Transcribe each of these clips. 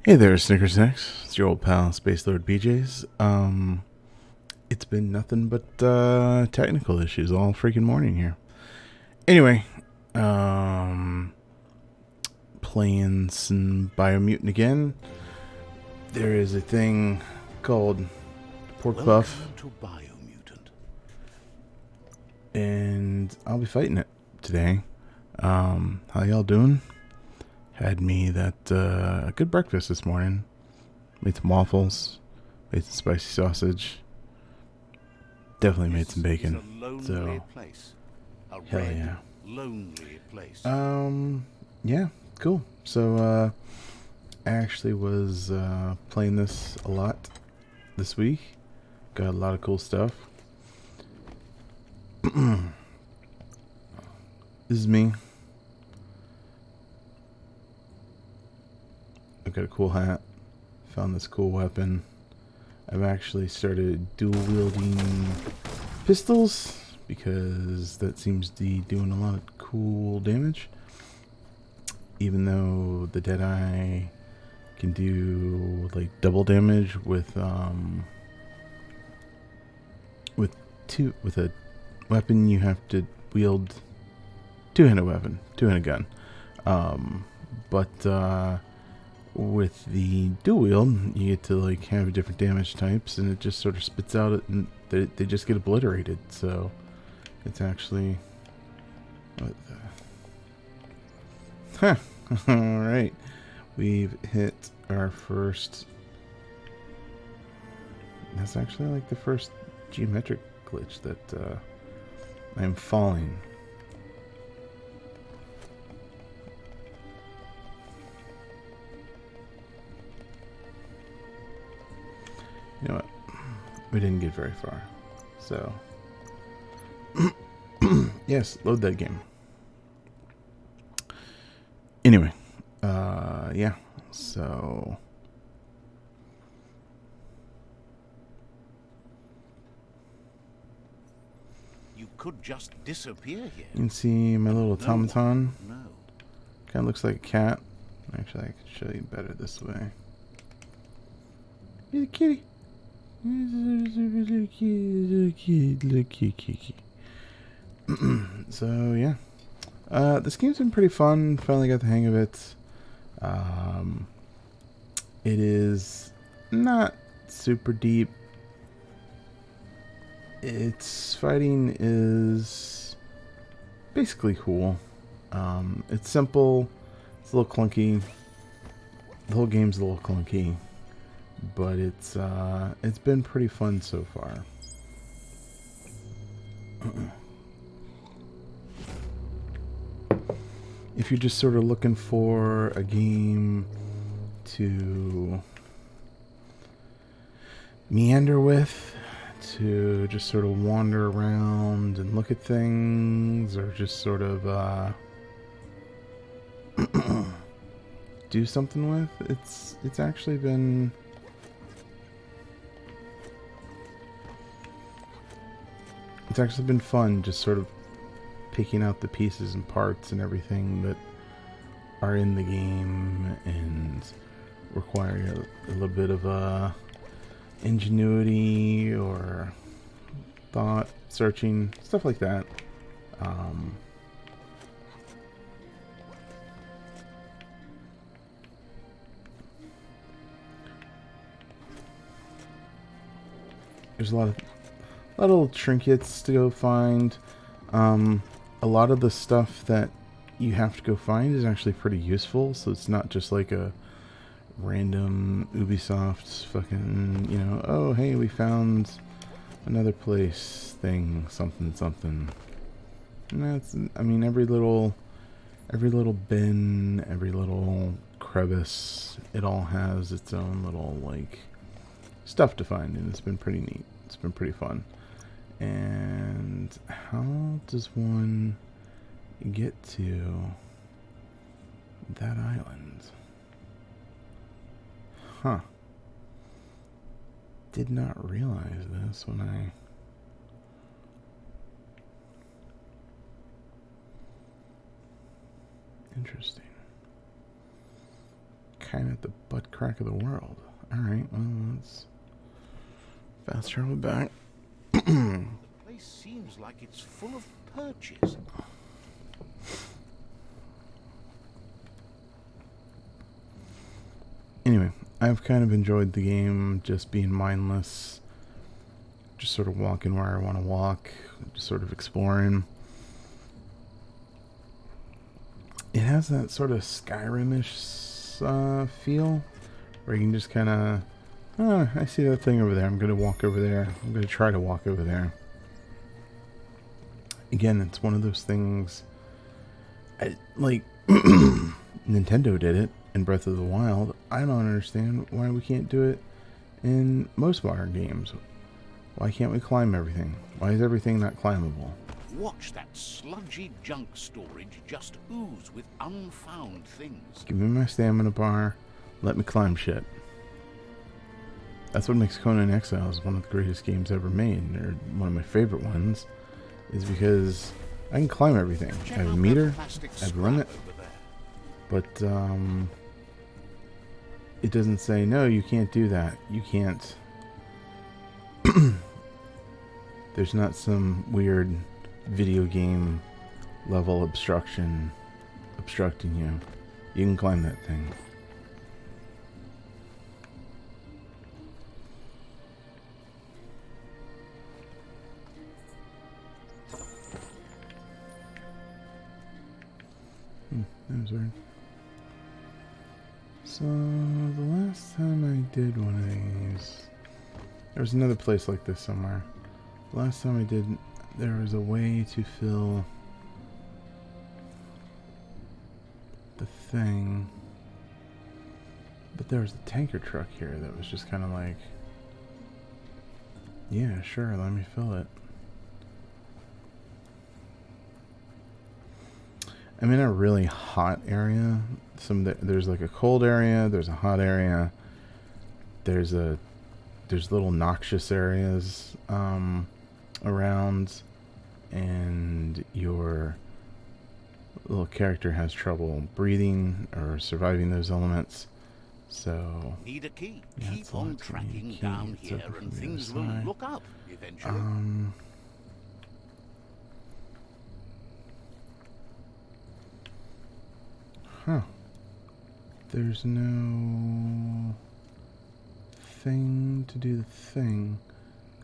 Hey there, Snickers Snacks. It's your old pal, Space Lord BJ's. It's been nothing but technical issues all freaking morning here. Anyway, um, playing some Biomutant again. There is a thing called Pork Buff, Welcome to Biomutant. and I'll be fighting it today. How y'all doing? Had me that a good breakfast this morning. Made some waffles, made some spicy sausage. Definitely made some bacon. It's a lonely So place. A hell red, yeah. lonely place. Yeah, cool. So, I actually was playing this a lot this week. Got a lot of cool stuff. This is me. I've got a cool hat. Found this cool weapon. I've actually started dual wielding pistols because that seems to be doing a lot of cool damage. Even though the Deadeye can do like double damage with a weapon you have to wield two-handed weapon, two-handed gun. But with the dual wield, you get to like have different damage types, and it just sort of spits out it, and they just get obliterated. So it's actually what the. Huh. All right, we've hit our first. That's actually like the first geometric glitch that I'm falling. You know what? We didn't get very far. So, yes, load that game. Anyway, yeah. So, You could just disappear here. you can see my little No one automaton. would know. Kind of looks like a cat. Actually, I can show you better this way. He's a kitty. Little kitty. So yeah, this game's been pretty fun. Finally got the hang of it. Um, it is not super deep. Its fighting is basically cool. It's simple. It's a little clunky. The whole game's a little clunky, but it's been pretty fun so far. If you're just sort of looking for a game to meander with, to just sort of wander around and look at things, or just sort of do something with, it's actually been fun, just sort of picking out the pieces and parts and everything that are in the game and require a little bit of ingenuity or thought, searching, stuff like that. There's a lot of little trinkets to go find. A lot of the stuff that you have to go find is actually pretty useful, so it's not just like a random Ubisoft fucking, oh hey, we found another place thing, something something. And that's, I mean, every little bin, every little crevice, it all has its own little like stuff to find, and it's been pretty neat. It's been pretty fun. And how does one get to that island? Huh. Did not realize this when I... Interesting. kind of at the butt crack of the world. Alright, well, let's fast travel back. The place seems like it's full of perches. Anyway, I've kind of enjoyed the game just being mindless. Just sort of walking where I want to walk. Just sort of exploring. It has that sort of Skyrim-ish feel. Where you can just kind of... Oh, I see that thing over there. I'm going to walk over there. I'm going to try to walk over there. Again, it's one of those things... like, Nintendo did it in Breath of the Wild. I don't understand why we can't do it in most modern games. Why can't we climb everything? Why is everything not climbable? Watch that sludgy junk storage just ooze with unfound things. Give me my stamina bar. Let me climb shit. That's what makes Conan Exiles one of the greatest games ever made, or one of my favorite ones, is because I can climb everything. I have a meter, I have a limit, but it doesn't say, no, you can't do that. You can't. There's not some weird video game level obstructing you. You can climb that thing. That was weird. So, the last time I did one of these... There was another place like this somewhere. Last time I did, there was a way to fill the thing. But there was a tanker truck here that was just kind of like... Yeah, sure, let me fill it. I'm in a really hot area. There's like a cold area. There's a hot area. There's little noxious areas around, and your little character has trouble breathing or surviving those elements. So Need a key. yeah, Keep on tracking down here, and things will look up eventually. Huh. There's no thing to do the thing.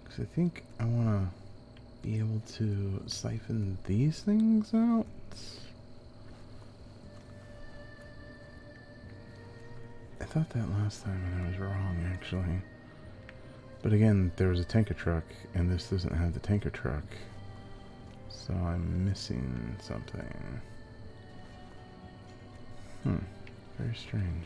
Because I think I want to be able to siphon these things out. I thought that last time and I was wrong, actually. But again, there was a tanker truck, and this doesn't have the tanker truck. So I'm missing something. Very strange.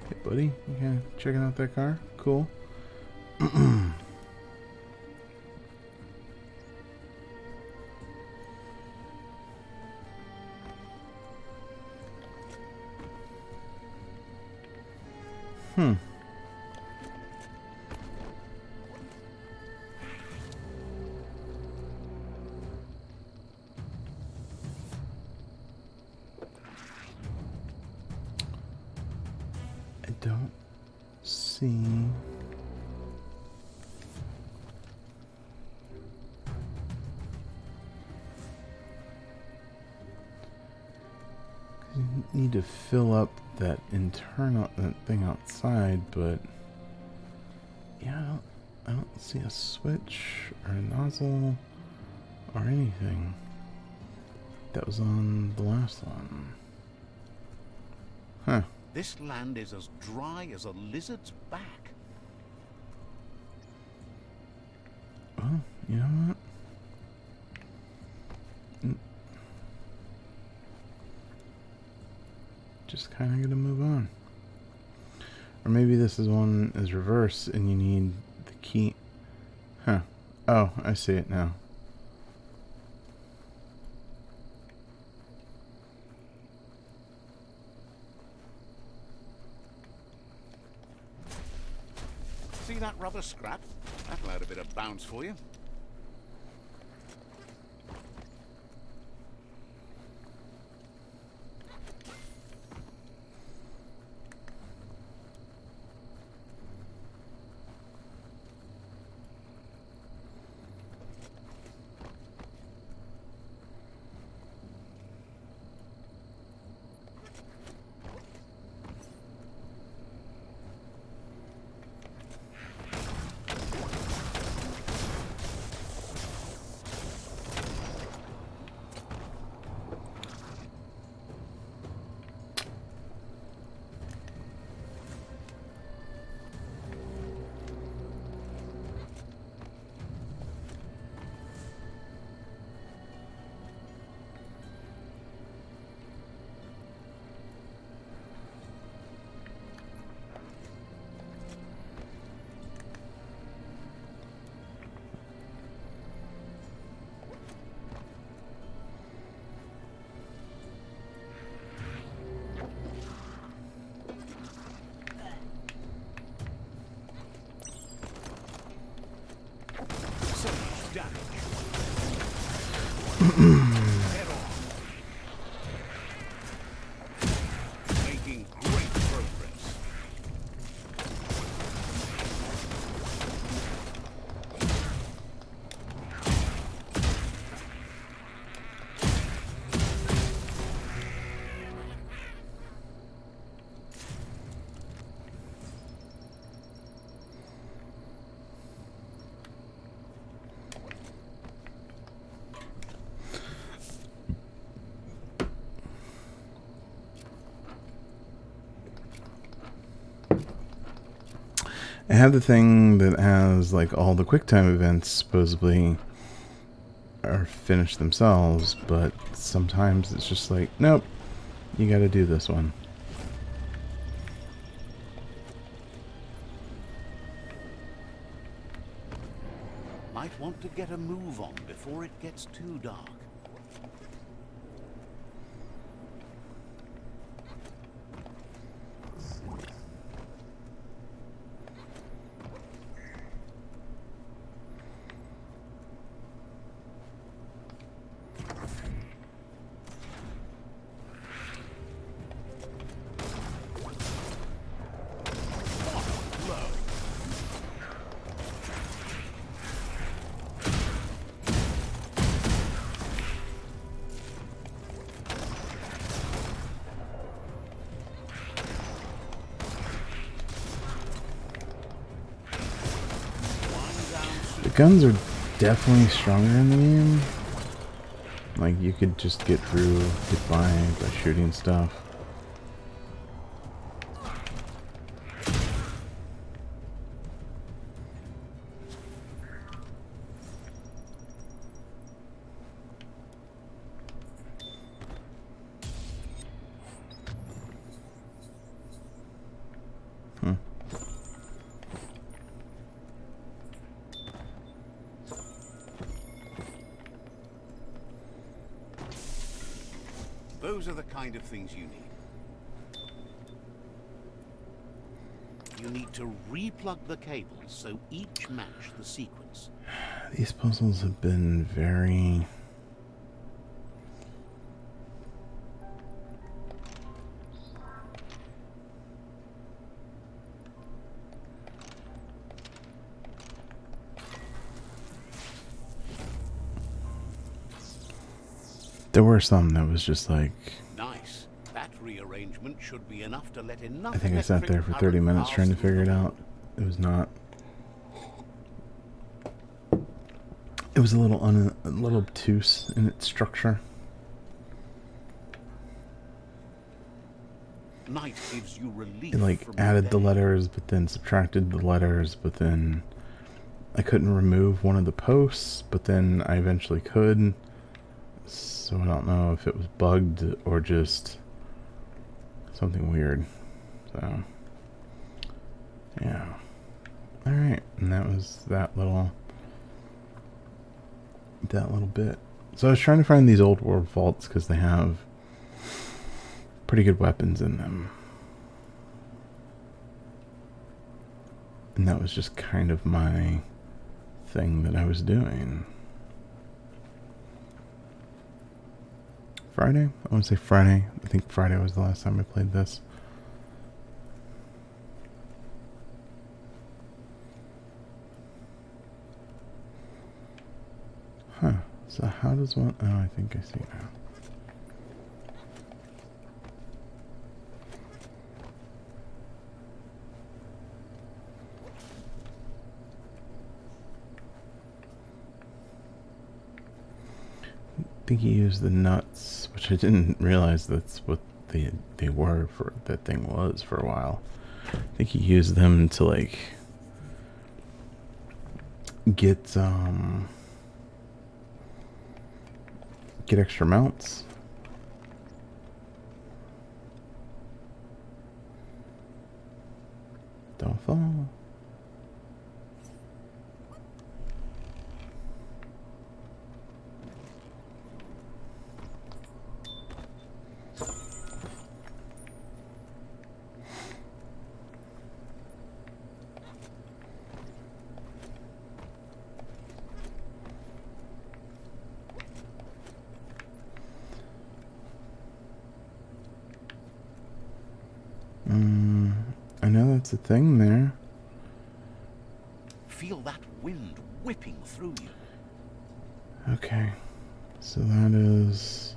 Hey buddy, you kinda checking out that car? Cool. I don't see... You need to fill up that that thing outside, but yeah, I don't see a switch or a nozzle or anything that was on the last one. Huh. This land is as dry as a lizard's back. Well, you know what? Just kind of gonna move on. Or maybe this is one is reverse and you need the key. Huh. Oh, I see it now. See that rubber scrap? That'll add a bit of bounce for you. Head on. Making great progress. I have the thing that has like all the QuickTime events supposedly are finished themselves, but sometimes it's just like, nope, you gotta do this one. Might want to get a move on before it gets too dark. The guns are definitely stronger in the game. Like, you could just get by shooting stuff. Those are the kind of things you need. You need to replug the cables so each match the sequence. These puzzles have been very... There were some that was just like... Nice. That rearrangement should be enough to let enough. I think I sat there for 30 minutes trying to figure it out. It was not... It was a little obtuse in its structure. Night gives you relief. It like added the letters, but then subtracted the letters, but then I couldn't remove one of the posts, but then I eventually could. So I don't know if it was bugged or just something weird. So yeah. Alright, and that was that little bit. So I was trying to find these old world vaults because they have pretty good weapons in them. And that was just kind of my thing that I was doing. Friday? I want to say Friday. I think Friday was the last time I played this. Huh. So how does one... Oh, I think I see now. I think he used the nuts, which I didn't realize that's what they were for, that thing was for a while. I think he used them to like get extra mounts. Don't fall. I know that's a thing there. Feel that wind whipping through you. Okay, so that is...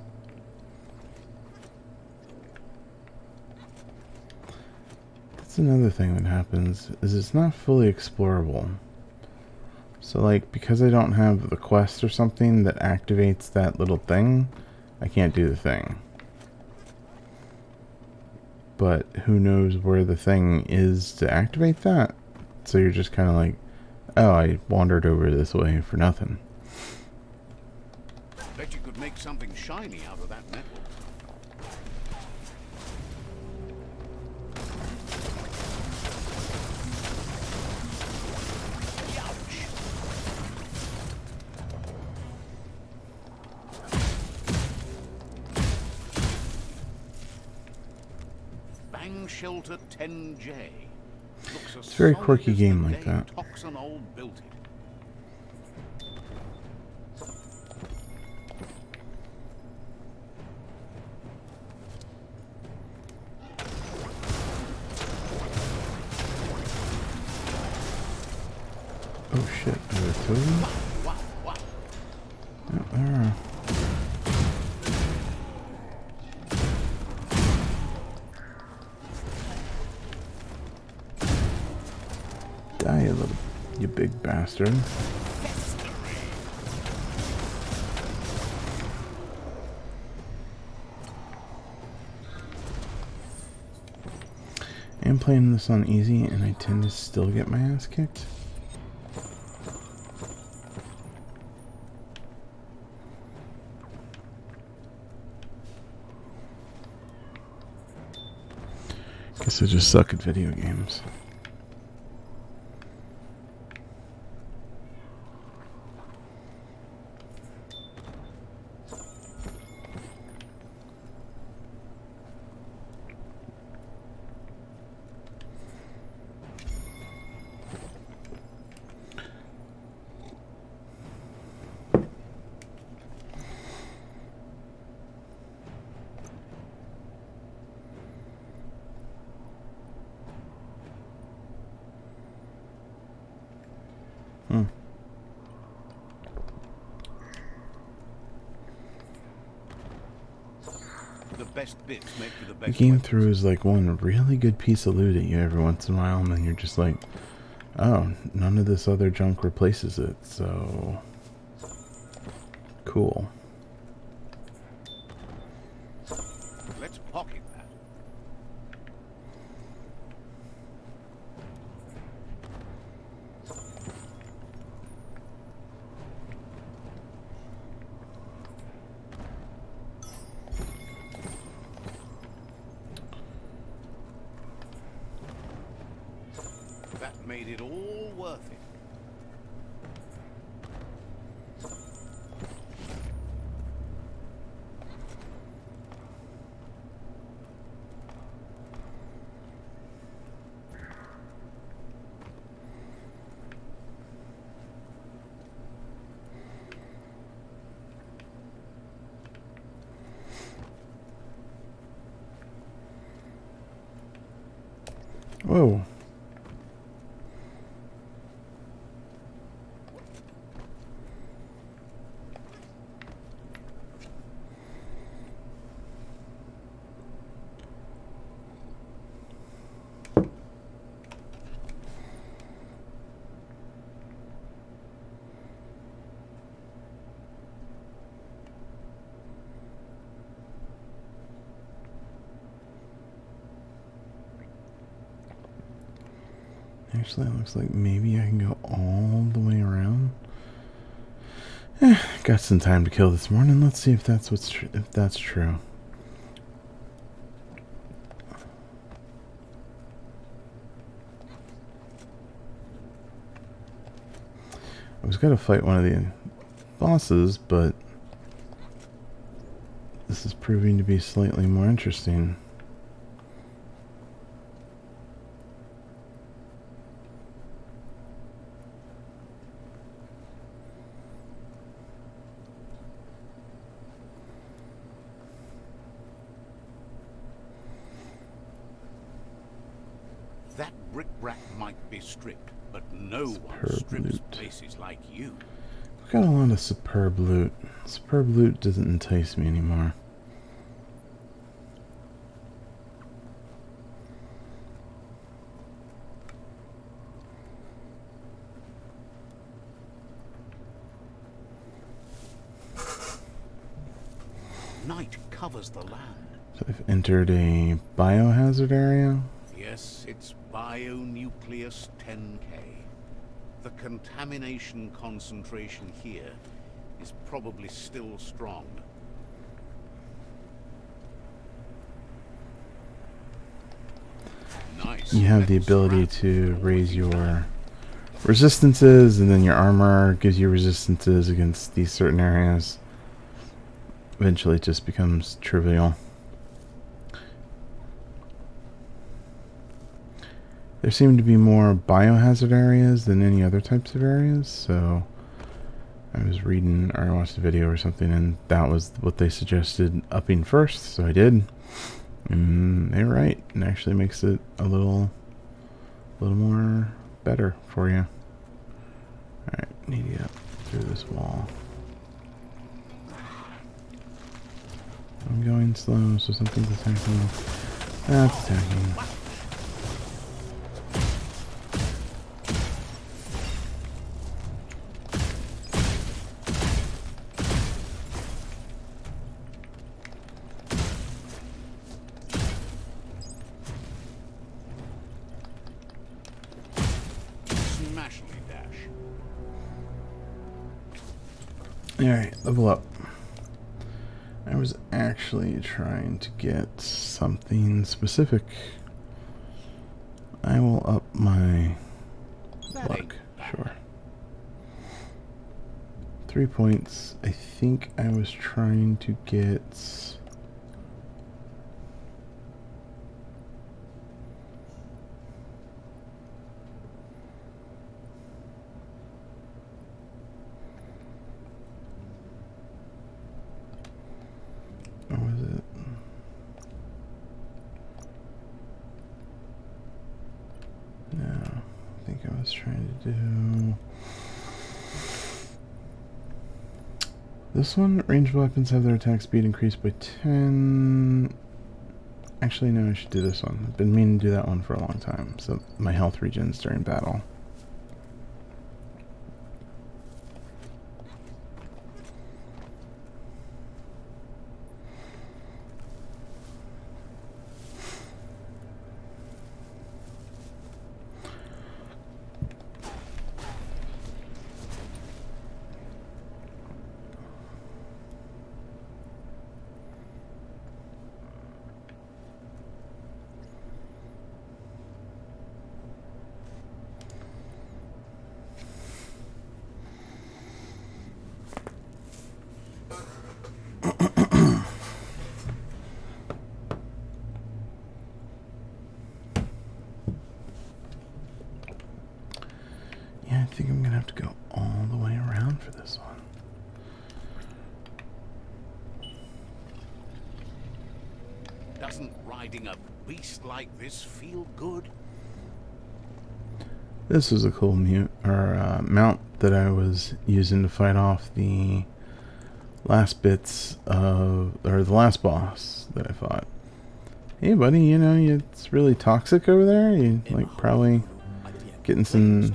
That's another thing that happens, is it's not fully explorable. So like, because I don't have the quest or something that activates that little thing, I can't do the thing. But who knows where the thing is to activate that? So you're just kind of like, oh, I wandered over this way for nothing. Bet you could make something shiny out of that metal. Shelter 10J. It's a very quirky game like that. Toxin old built it. Oh shit, are there two of them? Oh, there are. Die, you big bastard. I'm playing this on easy and I tend to still get my ass kicked. Guess I just suck at video games. The best bits make for the The best game weapons. throws like one really good piece of loot at you every once in a while, and then you're just like, oh, none of this other junk replaces it, so cool. Let's pocket that. That made it all worth it. Whoa. Actually, it looks like maybe I can go all the way around. Got some time to kill this morning. Let's see if that's if that's true. I was gonna fight one of the bosses, but this is proving to be slightly more interesting. That brick-brack might be stripped, but no one Superb strips loot. places like you. We've got a lot of superb loot. Superb loot doesn't entice me anymore. Night covers the land. So I've entered a biohazard area. Yes, it's Bionucleus 10K. The contamination concentration here is probably still strong. Nice. You have the ability to raise your resistances, and then your armor gives you resistances against these certain areas. Eventually it just becomes trivial. There seem to be more biohazard areas than any other types of areas, so I was reading or I watched a video or something, and that was what they suggested upping first, so I did. And they're right. It actually makes it a little more better for you. Alright, need to get up through this wall. I'm going slow, so something's attacking. That's attacking. Smashly dash. Alright, level up. I was actually trying to get something specific. I will up my luck, sure. 3 points. I think I was trying to get... What was it? No, I think I was trying to do this one. Ranged weapons have their attack speed increased by 10. Actually, no, I should do this one. I've been meaning to do that one for a long time. So my health regens during battle. Yeah, I think I'm gonna have to go all the way around for this one. Doesn't riding a beast like this feel good? This was a cool mount that I was using to fight off the last bits of, or the last boss that I fought. Hey buddy, you know, it's really toxic over there. You like probably getting some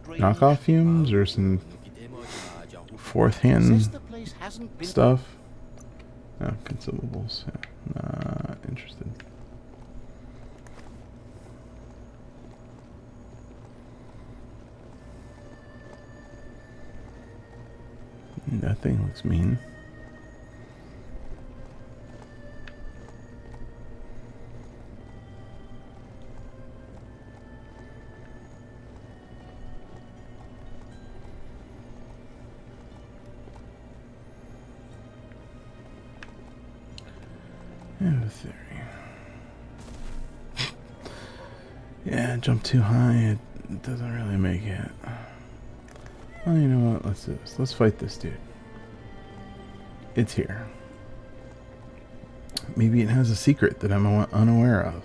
knockoff fumes or some fourth hand stuff. Oh, consumables. Yeah. Not interested. That thing looks mean. I have a theory. Yeah, jump too high, it doesn't really make it. Well, you know what? Let's do this. Let's fight this dude. It's here. Maybe it has a secret that I'm unaware of.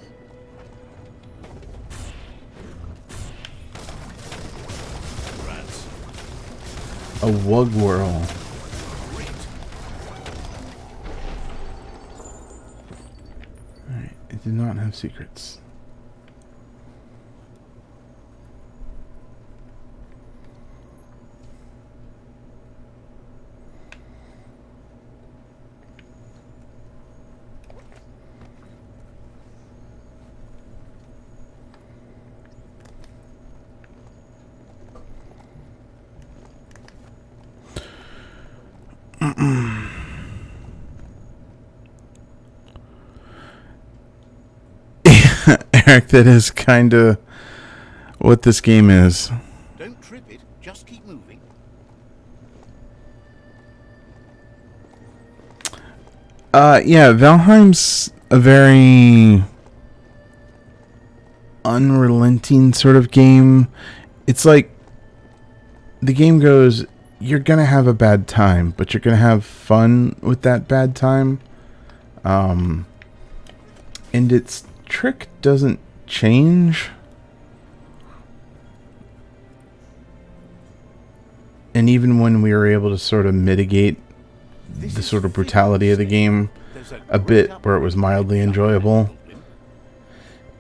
A wug whirl. Alright, it did not have secrets. Eric, that is kind of what this game is. Don't trip it, just keep moving. Yeah, Valheim's a very unrelenting sort of game. It's like the game goes, you're gonna have a bad time, but you're gonna have fun with that bad time. And its trick doesn't change. And even when we were able to sort of mitigate the sort of brutality of the game a bit, where it was mildly enjoyable,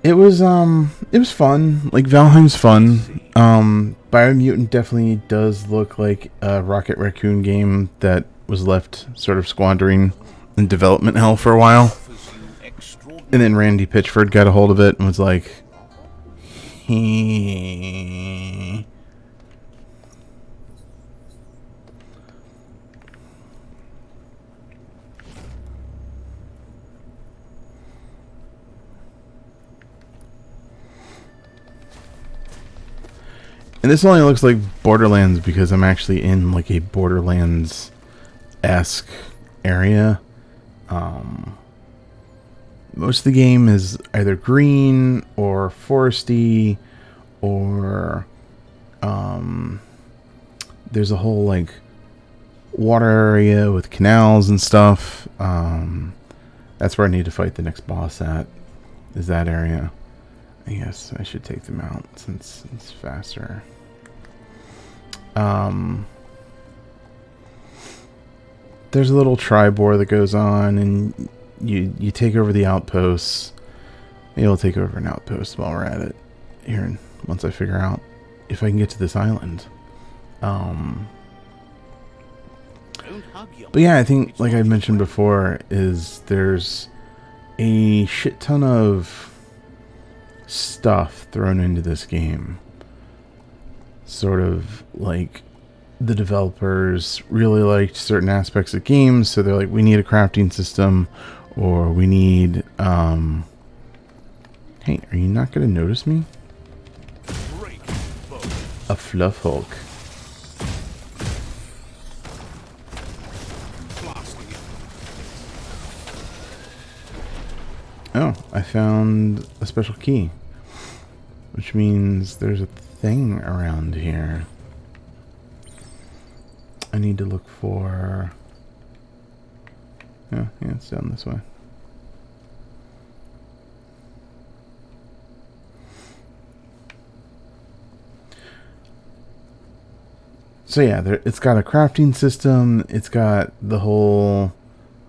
it was fun. Like, Valheim's fun. Biomutant definitely does look like a Rocket Raccoon game that was left sort of squandering in development hell for a while. And then Randy Pitchford got a hold of it and was like, And this only looks like Borderlands because I'm actually in like a Borderlands-esque area. Most of the game is either green or foresty, or there's a whole like water area with canals and stuff. That's where I need to fight the next boss at, is that area. I guess I should take them out since it's faster. There's a little tribor that goes on, and you take over the outposts. Maybe I'll take over an outpost while we're at it here, once I figure out if I can get to this island. But yeah, I think, like I mentioned before, is there's a shit ton of stuff thrown into this game. Sort of like the developers really liked certain aspects of games, so they're like, we need a crafting system, or we need hey, are you not gonna notice me? A fluff hulk. Oh, I found a special key, which means there's a thing around here. I need to look for... yeah, it's down this way. So yeah, it's got a crafting system. It's got the whole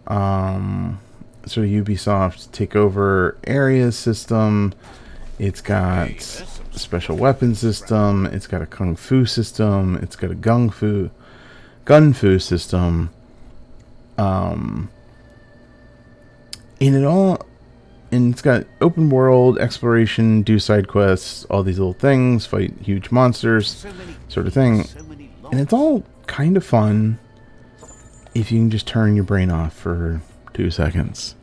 sort of Ubisoft take over areas system. It's got a special weapon system. It's got a kung fu system. It's got a gun fu system. And it's got open world exploration, do side quests, all these little things, fight huge monsters, sort of thing. And it's all kind of fun if you can just turn your brain off for 2 seconds.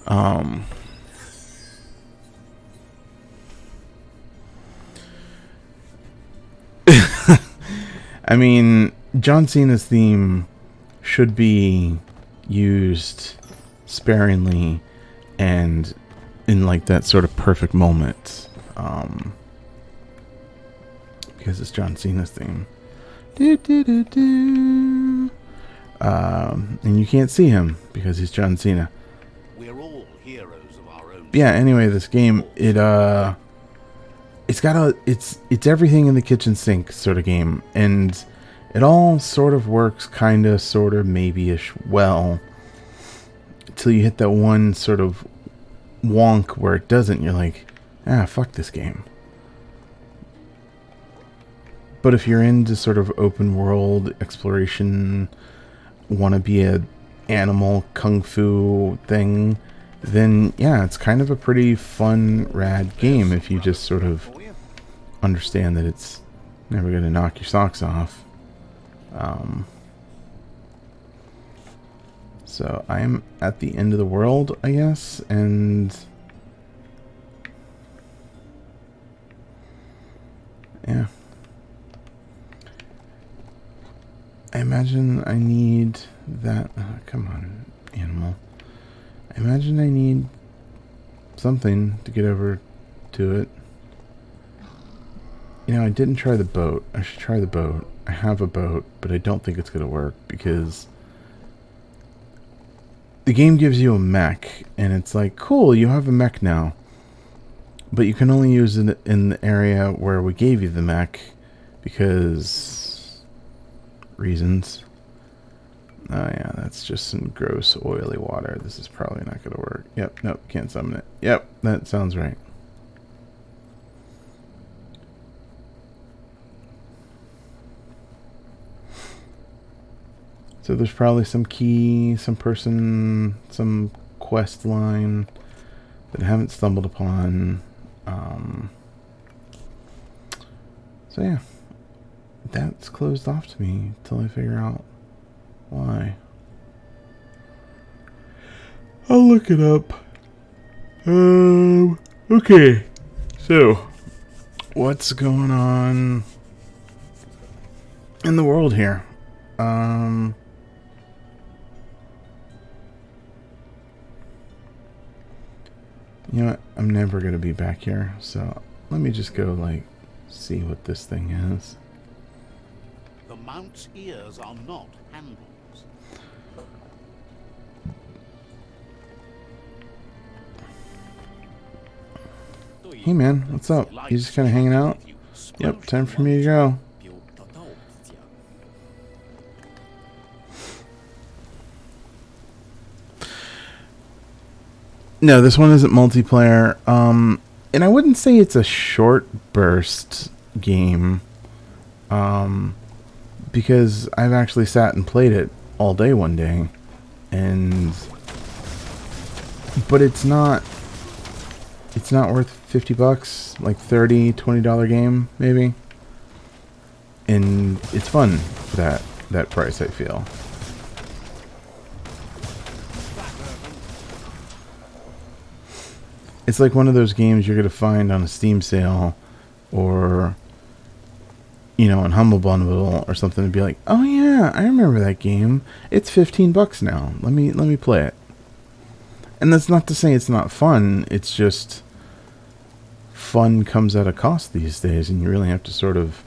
I mean, John Cena's theme should be used sparingly and in like that sort of perfect moment, because it's John Cena's theme. And you can't see him because he's John Cena. We're all heroes of our own. Yeah, anyway, this game, it's everything in the kitchen sink sort of game, and it all sort of works kind of, sort of, maybe-ish well until you hit that one sort of wonk where it doesn't. You're like, fuck this game. But if you're into sort of open world exploration, want to be a animal kung fu thing, then yeah, it's kind of a pretty fun, rad game if you just sort of understand that it's never going to knock your socks off. So I am at the end of the world, I guess, and yeah. I imagine I need that. Come on, animal. I imagine I need something to get over to it. You know, I didn't try the boat. I should try the boat. I have a boat, but I don't think it's going to work because the game gives you a mech, and it's like, cool, you have a mech now. But you can only use it in the area where we gave you the mech because reasons. Oh yeah, that's just some gross oily water. This is probably not going to work. Yep, nope, can't summon it. Yep, that sounds right. So there's probably some key, some person, some quest line that I haven't stumbled upon. So yeah, that's closed off to me until I figure out why. I'll look it up. Okay. So, what's going on in the world here? You know what? I'm never going to be back here, so let me just go, like, see what this thing is. The mount's ears are not handles. Hey man, what's up? You just kind of hanging out? Yep, time for me to go. No, this one isn't multiplayer. And I wouldn't say it's a short burst game. Because I've actually sat and played it all day one day. But it's not worth $50, like $20 game, maybe. And it's fun for that price, I feel. It's like one of those games you're going to find on a Steam sale or, you know, on Humble Bundle or something and be like, oh yeah, I remember that game. It's $15 now. Let me play it. And that's not to say it's not fun. It's just fun comes at a cost these days, and you really have to sort of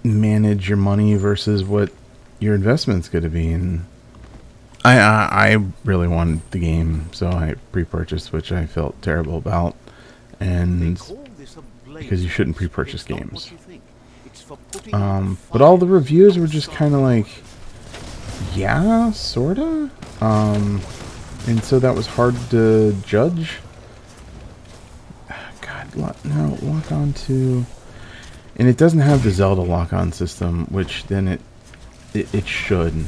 manage your money versus what your investment's going to be. And I really wanted the game, so I pre-purchased, which I felt terrible about. And because you shouldn't pre-purchase games. It's for putting out But all the fires, reviews not were just kind of starting. like, yeah, sorta. And so that was hard to judge. God, no, lock on to... And it doesn't have the Zelda lock-on system, which then it should.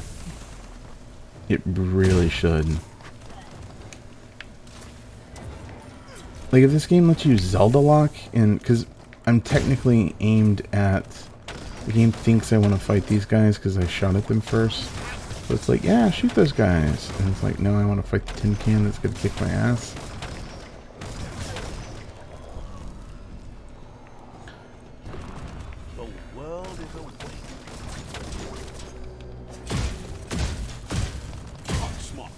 It really should. Like, if this game lets you Zelda lock, and... Because I'm technically aimed at... The game thinks I want to fight these guys because I shot at them first. So it's like, yeah, shoot those guys. And it's like, no, I want to fight the tin can that's going to kick my ass. The world is awake. Hot smock.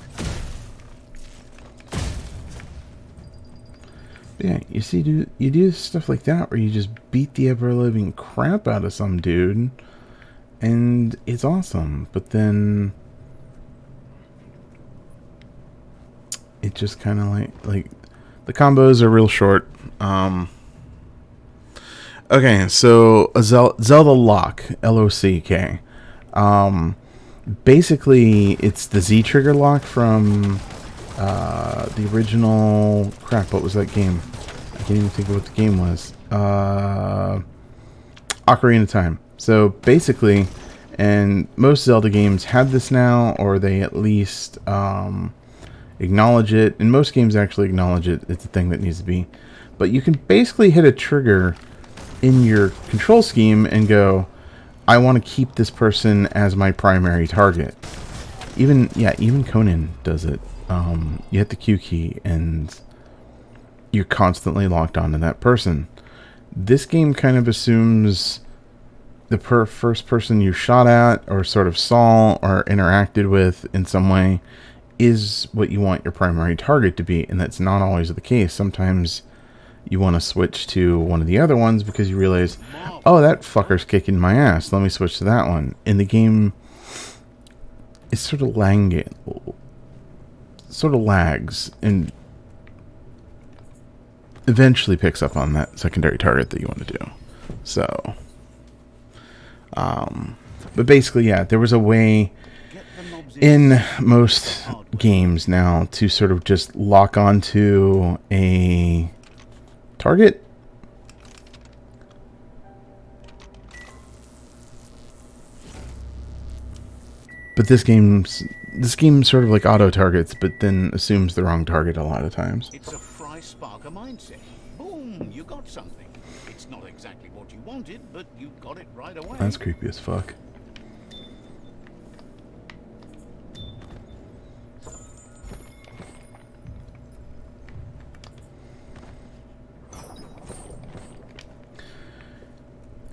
But yeah, you see, you do stuff like that where you just beat the ever-living crap out of some dude. And it's awesome. But then... It just kind of like the combos are real short. Okay, so a Zelda lock, L-O-C-K. Basically, it's the Z trigger lock from the original. Crap, what was that game? I can't even think of what the game was. Ocarina of Time. So basically, and most Zelda games have this now, or they at least acknowledge it. And most games actually acknowledge it. It's a thing that needs to be. But you can basically hit a trigger in your control scheme and go, I want to keep this person as my primary target. Even Conan does it. You hit the Q key and you're constantly locked onto that person. This game kind of assumes the first person you shot at or sort of saw or interacted with in some way is what you want your primary target to be, and that's not always the case. Sometimes you want to switch to one of the other ones because you realize, oh, that fucker's kicking my ass. Let me switch to that one. In the game, it's sort of lags and eventually picks up on that secondary target that you want to do. So, but basically, yeah, there was a way in most games now to sort of just lock onto a target. But this game sort of like auto targets, but then assumes the wrong target a lot of times. It's a Fry Sparker mindset. Boom, you got something. It's not exactly what you wanted, but you got it right away. That's creepy as fuck.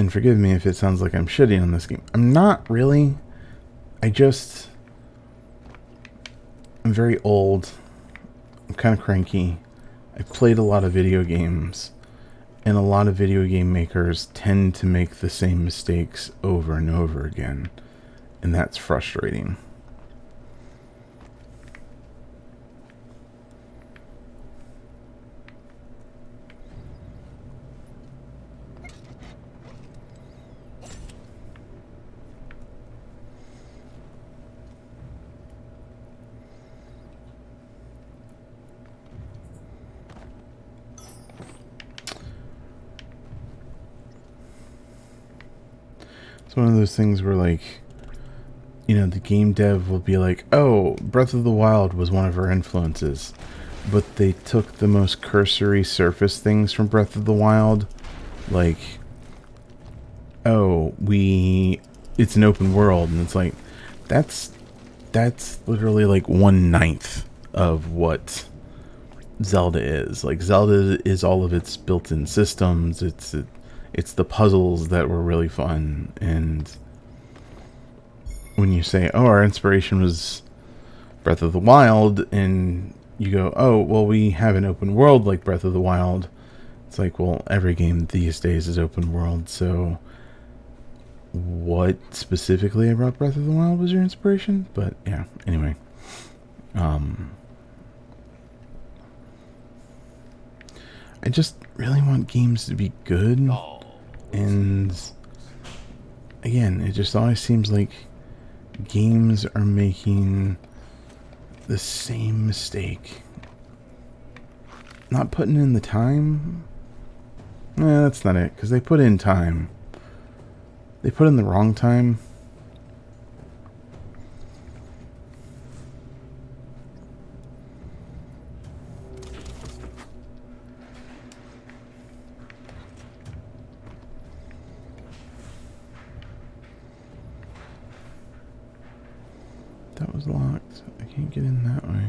And forgive me if it sounds like I'm shitting on this game. I'm not really. I'm very old. I'm kind of cranky. I've played a lot of video games. And a lot of video game makers tend to make the same mistakes over and over again. And that's frustrating. It's one of those things where, like, you know, the game dev will be like, oh, Breath of the Wild was one of our influences. But they took the most cursory surface things from Breath of the Wild. Like, oh, it's an open world. And it's like, that's literally like 1/9 of what Zelda is. Like, Zelda is all of its built-in systems. It's the puzzles that were really fun. And when you say, oh, our inspiration was Breath of the Wild, and you go, oh, well, we have an open world like Breath of the Wild. It's like, well, every game these days is open world, so what specifically about Breath of the Wild was your inspiration? But yeah, anyway. I just really want games to be good, and again, it just always seems like games are making the same mistake. Not putting in the time? That's not it, because they put in time. They put in the wrong time. That was locked. I can't get in that way.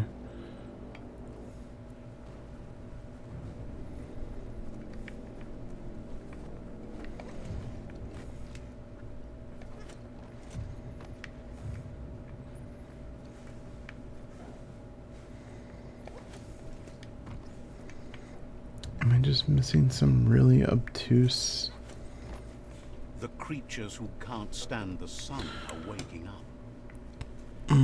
Am I just missing some really obtuse... The creatures who can't stand the sun are waking up. Good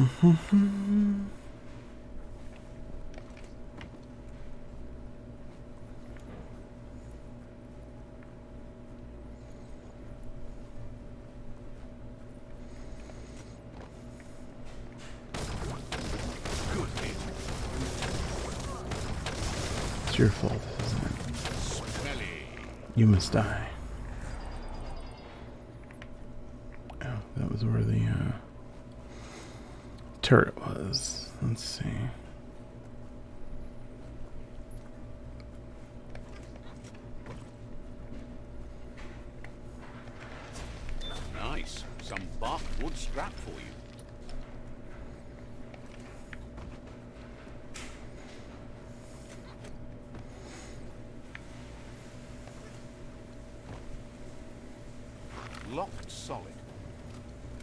hit. It's your fault, isn't it? Smelly. You must die. Oh, that was where the turret was. Let's see. Nice. Some bark wood strap for you. Locked solid.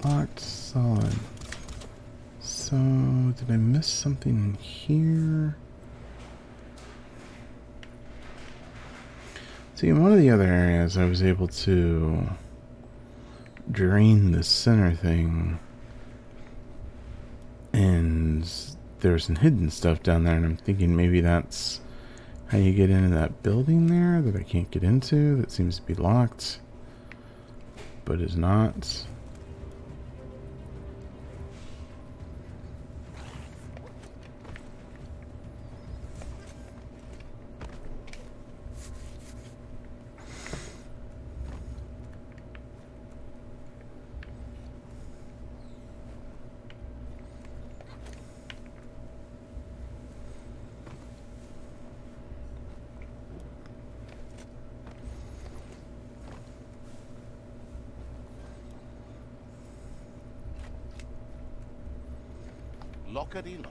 Locked solid. So, did I miss something in here? See, in one of the other areas, I was able to drain the center thing. And there's some hidden stuff down there, and I'm thinking maybe that's how you get into that building there that I can't get into, that seems to be locked, but is not. Lockety locked.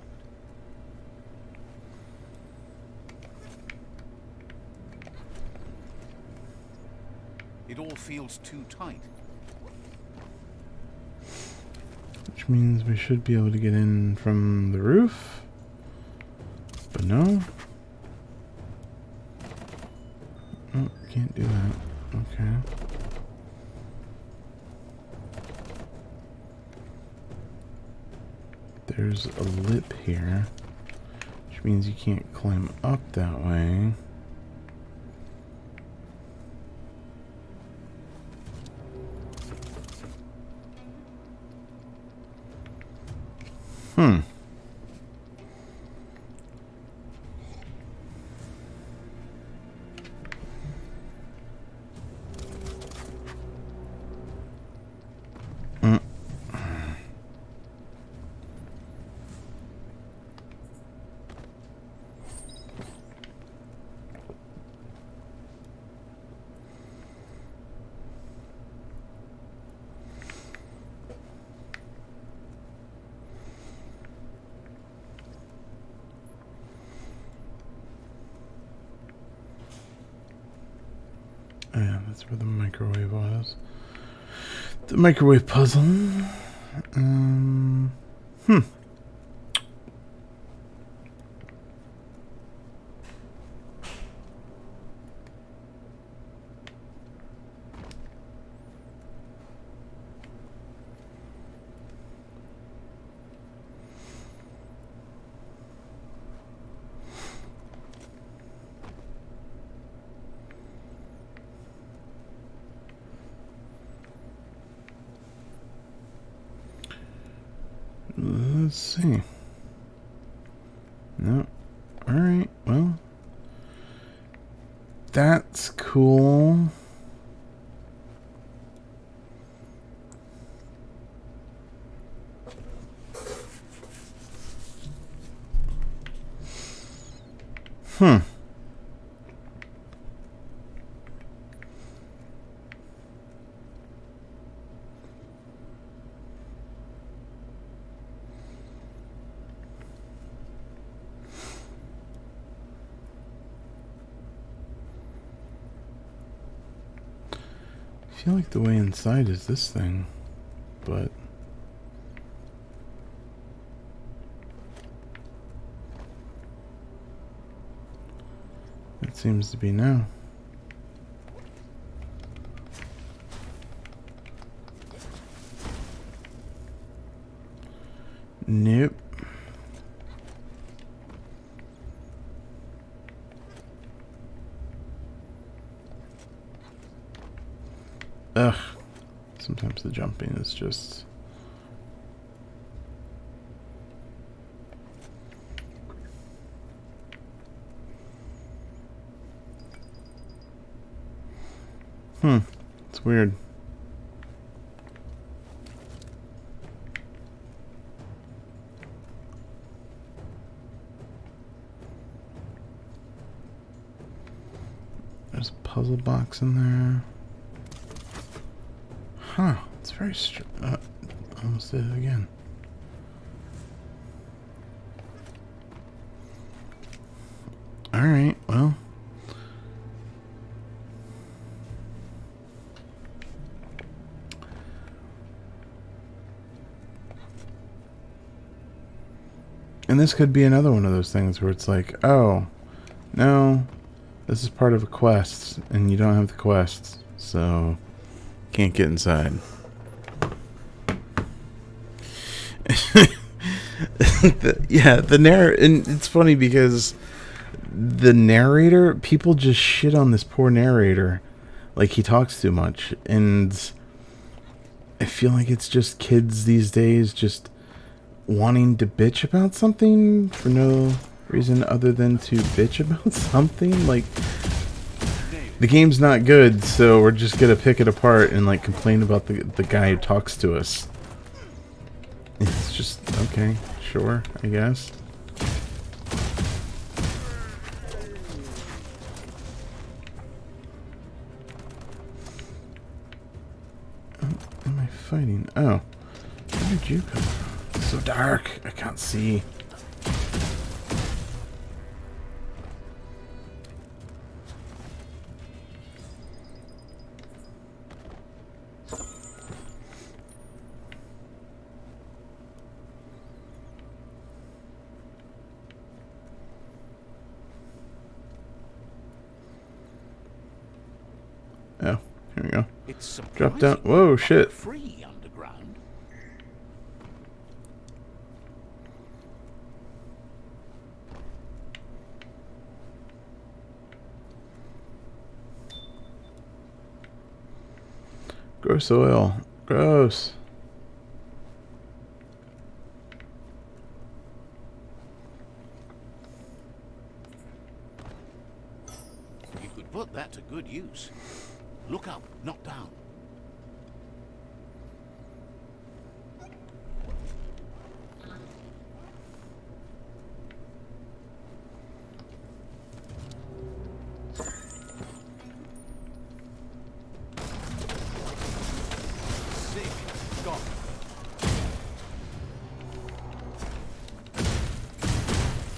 It all feels too tight. Which means we should be able to get in from the roof. But no. Oh, can't do that. Okay. There's a lip here, which means you can't climb up that way. Yeah, that's where the microwave was. The microwave puzzle. Let's see. No. Alright, well. That's cool. Hmm. I feel like the way inside is this thing, but it seems to be now. Nope. Ugh. Sometimes the jumping is just... It's weird. There's a puzzle box in there. Huh. It's very almost did it again. Alright, well. And this could be another one of those things where it's like, oh, no, this is part of a quest, and you don't have the quest, so can't get inside. And it's funny because the narrator, people just shit on this poor narrator, like he talks too much, and I feel like it's just kids these days just wanting to bitch about something for no reason other than to bitch about something. Like, the game's not good, so we're just gonna pick it apart and like complain about the guy who talks to us. It's just, okay, sure, I guess. What am I fighting? Oh, where did you come from? It's so dark, I can't see. Oh, here we go. Drop down. Whoa, shit. Free underground. Gross oil. Gross. You could put that to good use. Look up, not down. Sick. Got it.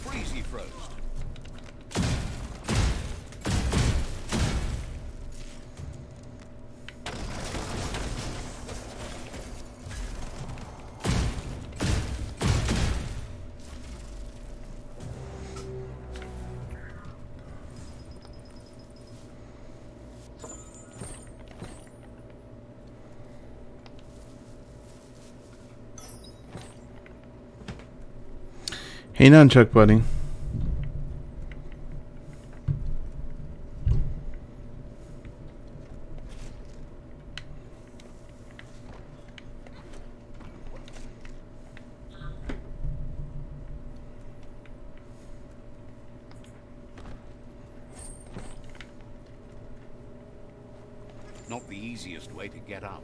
Freezy froze. Hey, nunchuck, buddy. not the easiest way to get up.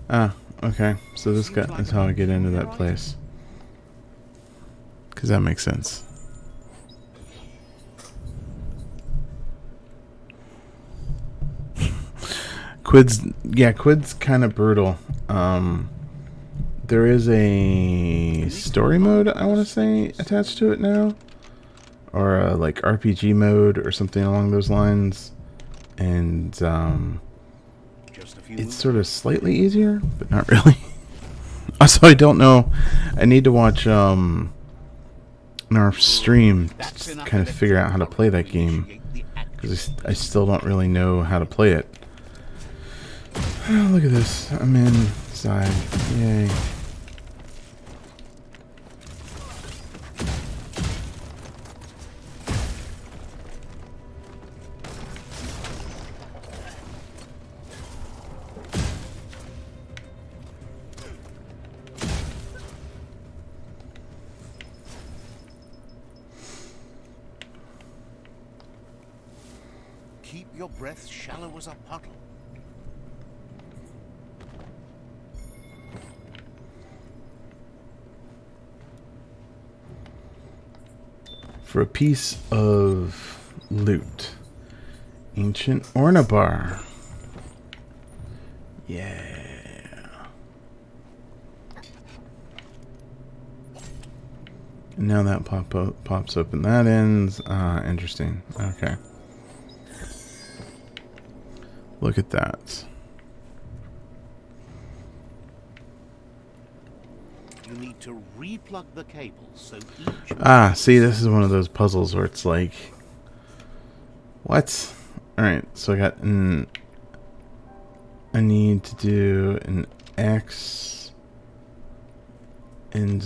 Ah, okay. So this guy is how I get into that place. Because that makes sense. Quid's kind of brutal. There is a story mode, I want to say, attached to it now. Or a, like, RPG mode or something along those lines. And, it's sort of slightly easier, but not really. Also, I don't know. I need to watch, our stream to kind of figure out how to play that game. Because I still don't really know how to play it. Oh, look at this. I'm inside. Yay. Keep your breath shallow as a puddle. For a piece of loot. Ancient Ornabar. Yeah. And now that pops open. That ends. Interesting. Okay. Look at that. You need to replug the cables so each... See, this is one of those puzzles where it's like... What? Alright, so I got an... I need to do an X... And,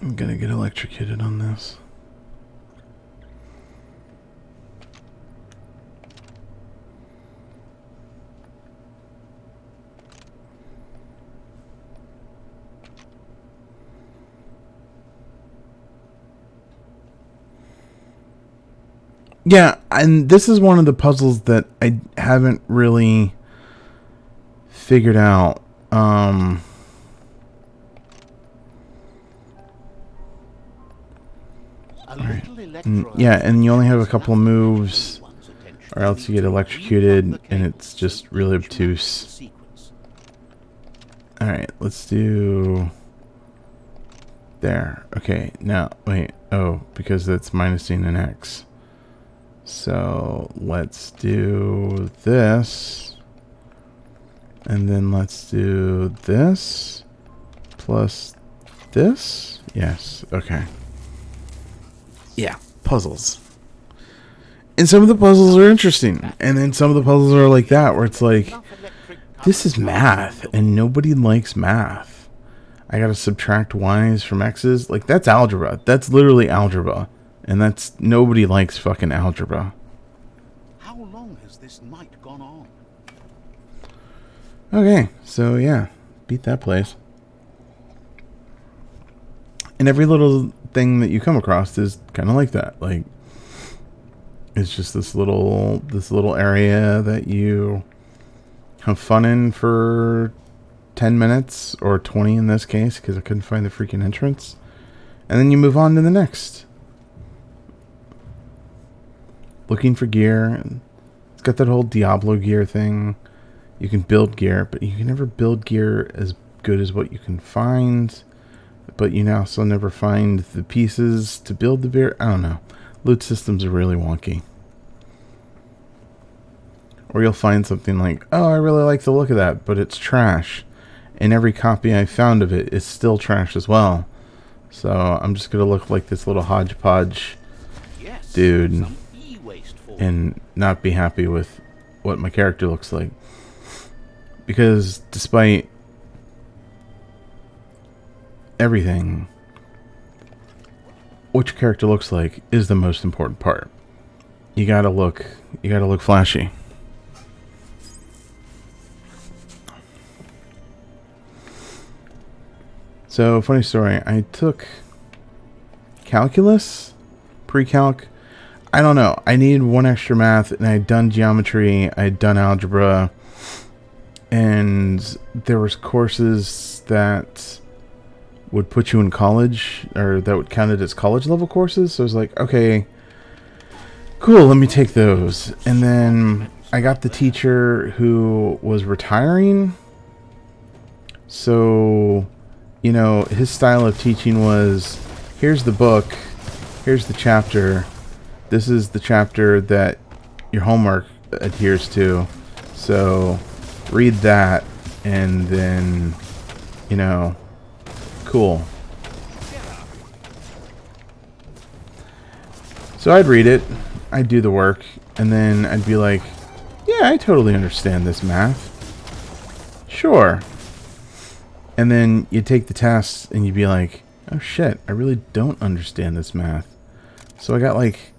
I'm gonna get electrocuted on this. Yeah, and this is one of the puzzles that I haven't really figured out. Right. Yeah, and you only have a couple of moves, or else you get electrocuted, and it's just really obtuse. Alright, let's do... There. Okay, now, wait. Oh, because that's minusing an X. So, let's do this. And then let's do this. Plus this. Yes, okay. Yeah, puzzles. And some of the puzzles are interesting. And then some of the puzzles are like that, where it's like, this is math, and nobody likes math. I gotta subtract y's from x's. Like, that's algebra. That's literally algebra. And that's, nobody likes fucking algebra. How long has this night gone on? Okay, so yeah, beat that place. And every little thing that you come across is kind of like that. Like, it's just this little area that you have fun in for 10 minutes, or 20 in this case, because I couldn't find the freaking entrance. And then you move on to the next. Looking for gear. It's got that whole Diablo gear thing. You can build gear, but you can never build gear as good as what you can find. But you also never find the pieces to build the gear. I don't know. Loot systems are really wonky. Or you'll find something like, oh, I really like the look of that, but it's trash. And every copy I found of it is still trash as well. So I'm just going to look like this little hodgepodge dude Some e-waste for you. and not be happy with what my character looks like. Because despite everything, what your character looks like is the most important part. You gotta look flashy. So, funny story, I took calculus, pre-calc. I don't know. I needed one extra math, and I'd done geometry, I'd done algebra, and there was courses that would put you in college, or that would count it as college level courses. So I was like, okay, cool, let me take those. And then I got the teacher who was retiring. So, you know, his style of teaching was, here's the book, here's the chapter, this is the chapter that your homework adheres to. So, read that, and then, you know, cool. So I'd read it, I'd do the work, and then I'd be like, yeah, I totally understand this math. Sure. And then you'd take the test, and you'd be like, oh shit, I really don't understand this math. So I got like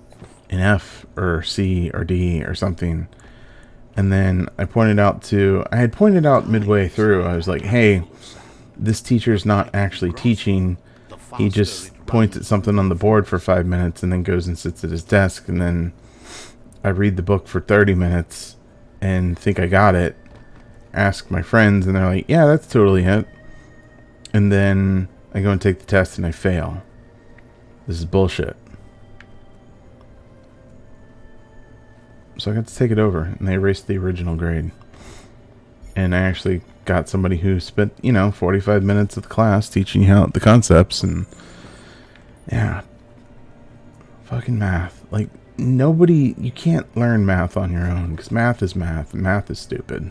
an F or C or D or something. And then I had pointed out midway through, I was like, hey, this teacher's not actually teaching. He just points at something on the board for 5 minutes and then goes and sits at his desk. And then I read the book for 30 minutes and think I got it. Ask my friends, and they're like, yeah, that's totally it. And then I go and take the test and I fail. This is bullshit. So I got to take it over, and they erased the original grade. And I actually got somebody who spent, 45 minutes of the class teaching you how the concepts, and yeah. Fucking math. Like, you can't learn math on your own, because math is math, and math is stupid.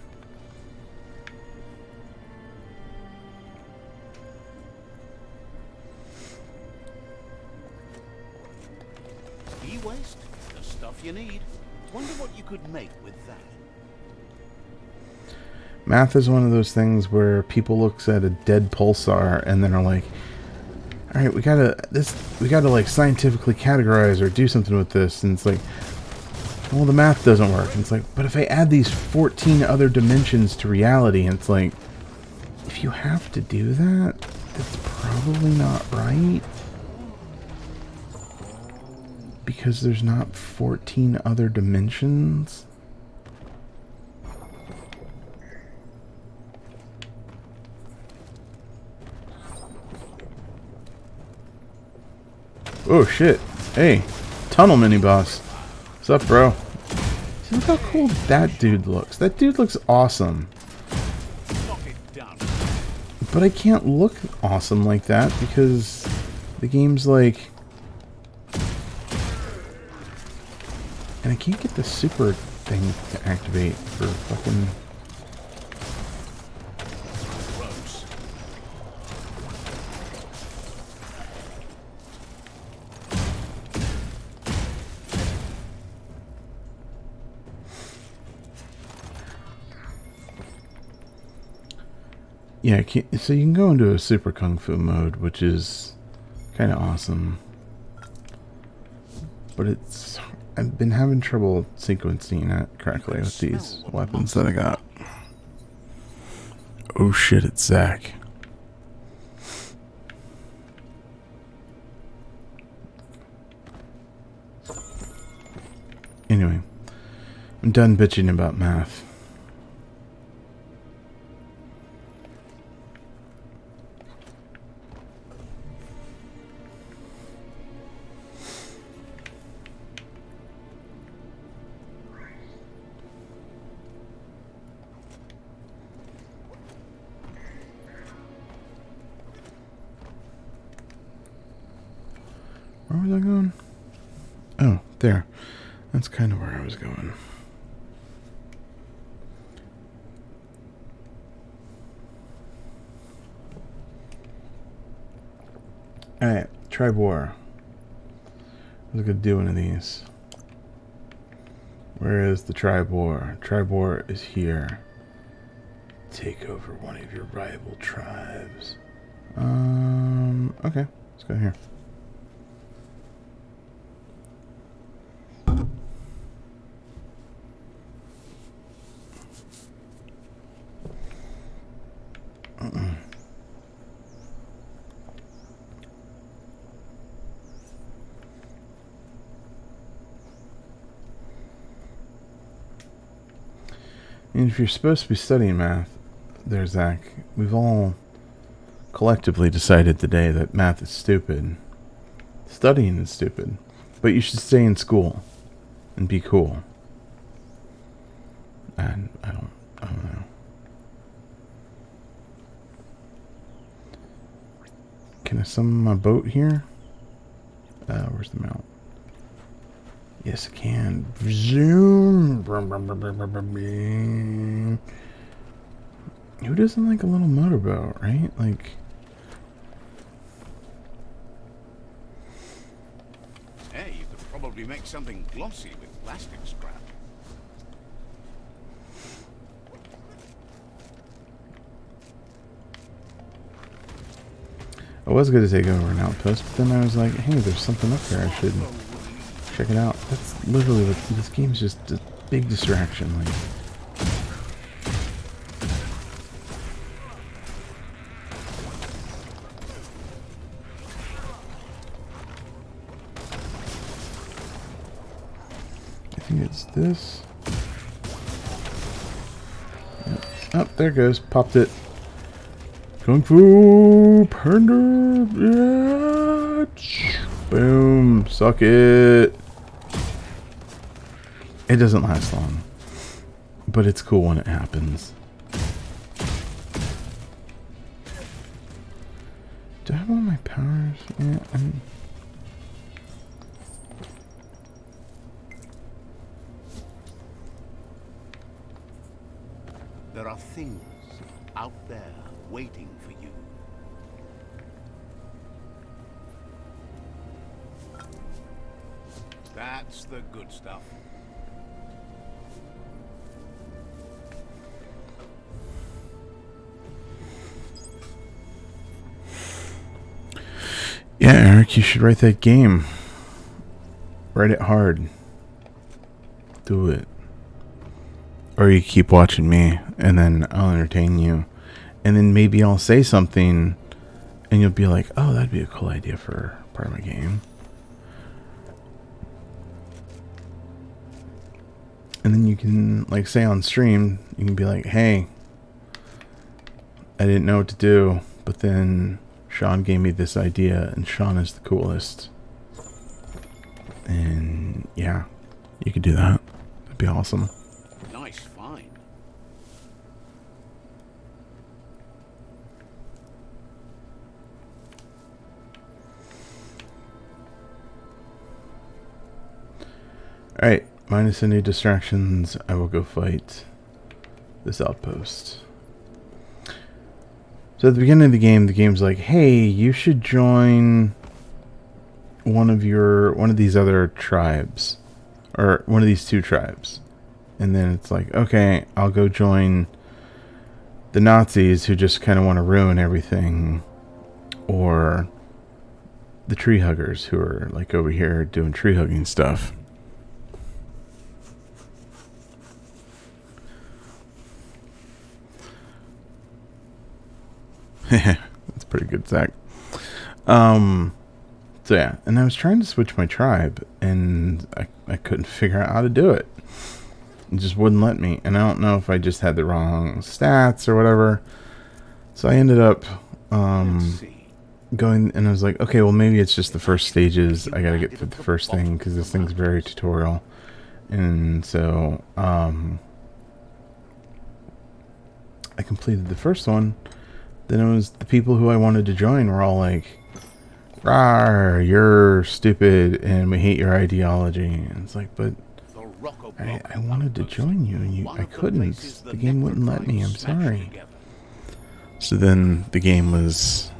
E-waste, the stuff you need. Wonder what you could make with that. Math is one of those things where people looks at a dead pulsar and then are like, all right, we gotta like scientifically categorize or do something with this. And it's like, well, the math doesn't work. And it's like, but if I add these 14 other dimensions to reality, and it's like, if you have to do that, that's probably not right. Because there's not 14 other dimensions. Oh shit. Hey, tunnel mini boss. What's up, bro? See, look how cool that dude looks. That dude looks awesome. Knock it down. But I can't look awesome like that because the game's like... And I can't get the super thing to activate for fucking... Gross. Yeah, so you can go into a super kung fu mode, which is kind of awesome. But I've been having trouble sequencing it correctly with these weapons that I got. Oh shit, it's Zach. Anyway, I'm done bitching about math. Where was I going? Oh, there. That's kind of where I was going. Alright, tribe war. was I gonna do one of these? Where is the Tribor? Tribor is here. Take over one of your rival tribes. Okay, let's go here. And if you're supposed to be studying math, there, Zach, we've all collectively decided today that math is stupid. Studying is stupid. But you should stay in school and be cool. And I don't know. Can I summon my boat here? Where's the mount? Yes, I can. Zoom. Who doesn't like a little motorboat, right? Like, Hey, you could probably make something glossy with plastic scrap. I was going to take over an outpost, but then I was like, hey, there's something up there. I should check it out. That's literally what this game's just a big distraction. Like, I think it's this. Yep. Oh, there it goes. Popped it. Kung Fu Panda. Yeah. Boom. Suck it. It doesn't last long, but it's cool when it happens. Do I have all my powers? Yeah. There are things out there waiting for you. That's the good stuff. Yeah, Eric, you should write that game. Write it hard. Do it. Or you keep watching me, and then I'll entertain you. And then maybe I'll say something, and you'll be like, oh, that'd be a cool idea for part of my game. And then you can, like, say on stream, you can be like, hey, I didn't know what to do, but then Sean gave me this idea, and Sean is the coolest. And yeah, you could do that. That'd be awesome. Nice find. Alright, minus any distractions, I will go fight this outpost. So at the beginning of the game's like, hey, you should join one of these other tribes. Or one of these two tribes. And then it's like, okay, I'll go join the Nazis who just kind of want to ruin everything. Or the tree huggers who are like over here doing tree hugging stuff. That's pretty good, Zach. So yeah, and I was trying to switch my tribe, and I couldn't figure out how to do it. It just wouldn't let me, and I don't know if I just had the wrong stats or whatever. So I ended up going, and I was like, okay, well maybe it's just the first stages. I gotta get through the first thing because this thing's very tutorial, and so I completed the first one. Then it was the people who I wanted to join were all like, "Rawr, you're stupid and we hate your ideology." And it's like, but I wanted to join you and I couldn't. The game wouldn't let me. I'm sorry. So then the game was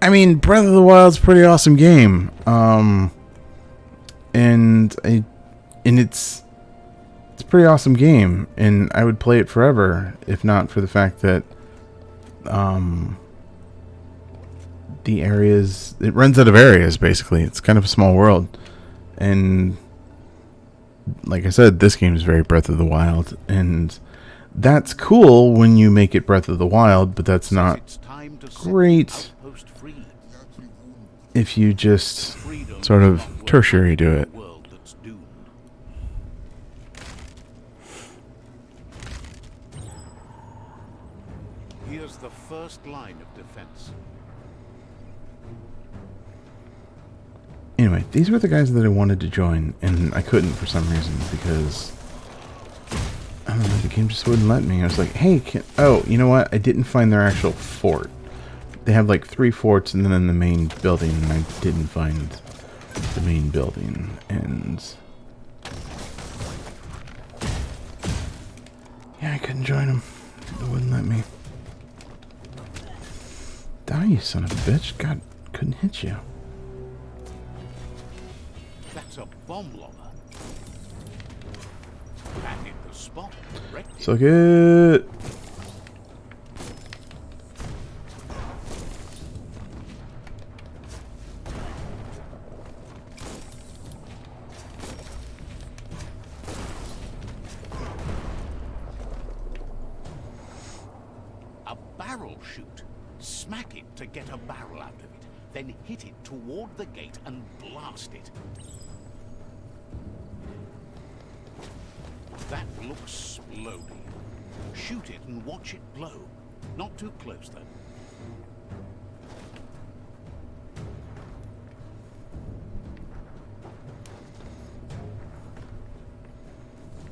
I mean, Breath of the Wild's a pretty awesome game. And it's a pretty awesome game, and I would play it forever if not for the fact that the areas, it runs out of areas. Basically, it's kind of a small world, and like I said, this game is very Breath of the Wild, and that's cool when you make it Breath of the Wild, but that's not great if you just sort of tertiary do it. Here's the first line of defense. Anyway, these were the guys that I wanted to join, and I couldn't for some reason because I don't know, the game just wouldn't let me. I was like, hey, oh, you know what? I didn't find their actual fort. They have like 3 forts and then the main building, and I didn't find the main building, and yeah, I couldn't join them. It wouldn't let me. Die, you son of a bitch. God, couldn't hit you. That's a bomb logger. That hit the spot. Suck it. A barrel shoot. Smack it to get a barrel out of it. Then hit it toward the gate and blast it. That looks exploding. Shoot it and watch it blow. Not too close,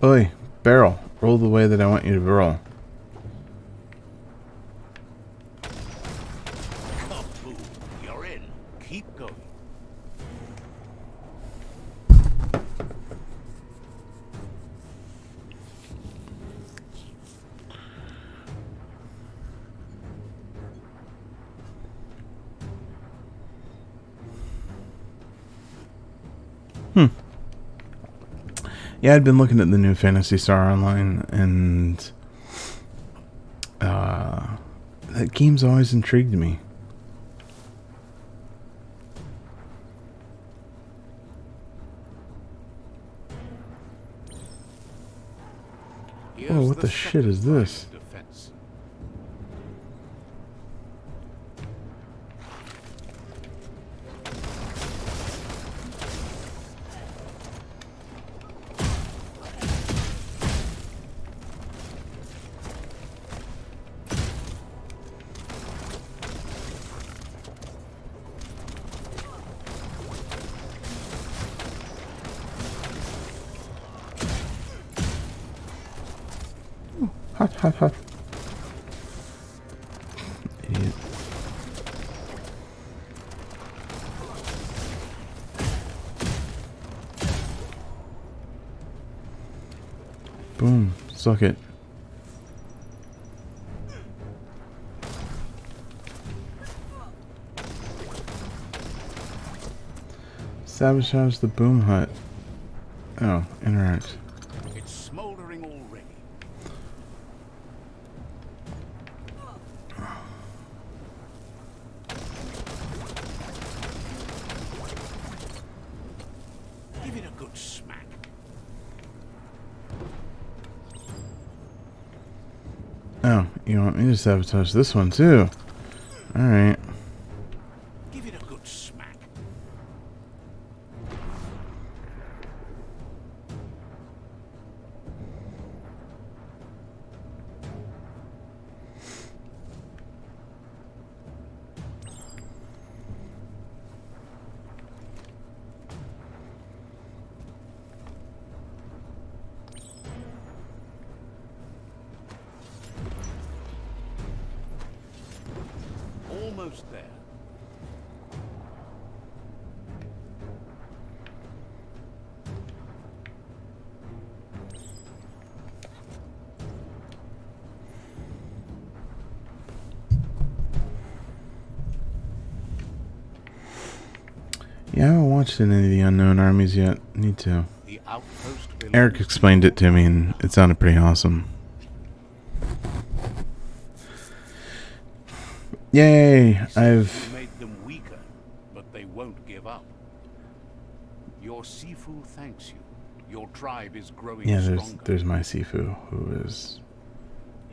though. Oi, barrel. Roll the way that I want you to roll. Kaboom. You're in. Keep going. Yeah, I'd been looking at the new Phantasy Star Online, and that game's always intrigued me. Oh, what the shit is this? Hot, hot, hot. Idiot. Boom. Suck it. Sabotage the boom hut. Oh, interact. It's smoldering already. Give it a good smack. Oh, you want me to sabotage this one too? Alright. Give it a good smack. Almost there. watched any of the Unknown Armies yet. Need to. The outpost Eric explained it to me, and it sounded pretty awesome. Yay! I've made them weaker, but they won't give up. Your Sifu thanks you. Your tribe is growing stronger. There's my Sifu, who is,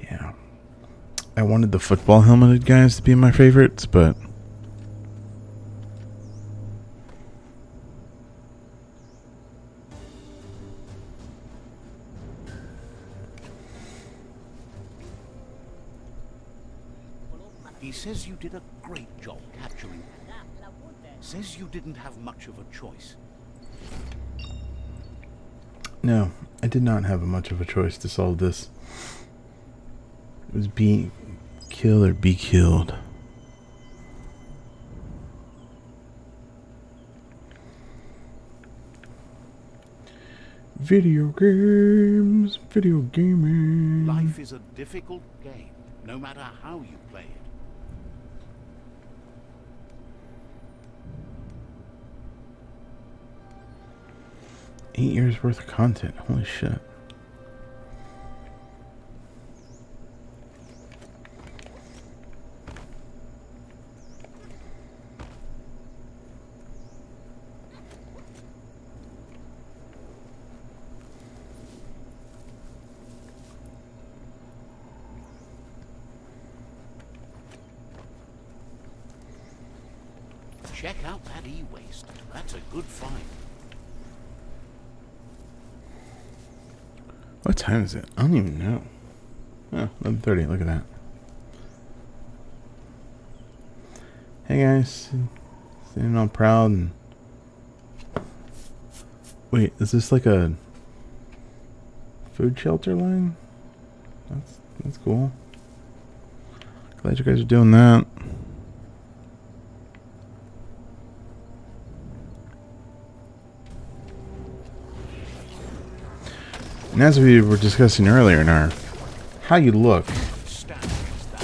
yeah. I wanted the football helmeted guys to be my favorites, but he says you did a great job capturing. Says you didn't have much of a choice. no, I did not have much of a choice to solve this. It was kill or be killed. Video games, video gaming. Life is a difficult game, no matter how you play it. 8 years worth of content. Holy shit. Check out that e-waste. That's a good find. What time is it? I don't even know. Oh, 11:30. Look at that. Hey guys, sitting all proud and wait, is this like a food shelter line? That's cool. Glad you guys are doing that. And as we were discussing earlier in our how you look,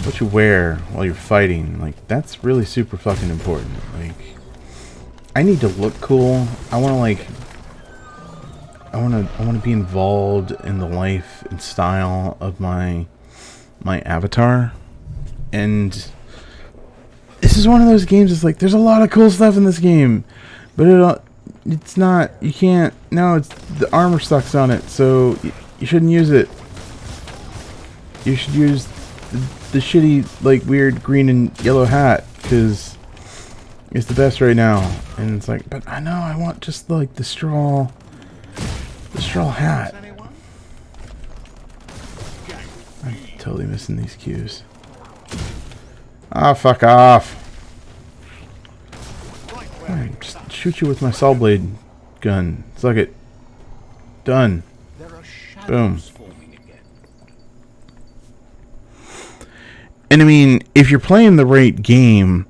what you wear while you're fighting, like that's really super fucking important. Like I need to look cool. I want to be involved in the life and style of my avatar. And this is one of those games that's like there's a lot of cool stuff in this game, but it's not, you can't, no, it's the armor sucks on it, so you shouldn't use it. You should use the shitty, like, weird green and yellow hat, because it's the best right now. And it's like, but I know, I want just, like, the straw hat. I'm totally missing these cues. Ah, fuck off. Fine, just shoot you with my saw blade gun. Suck it. Done. Boom. And I mean, if you're playing the right game,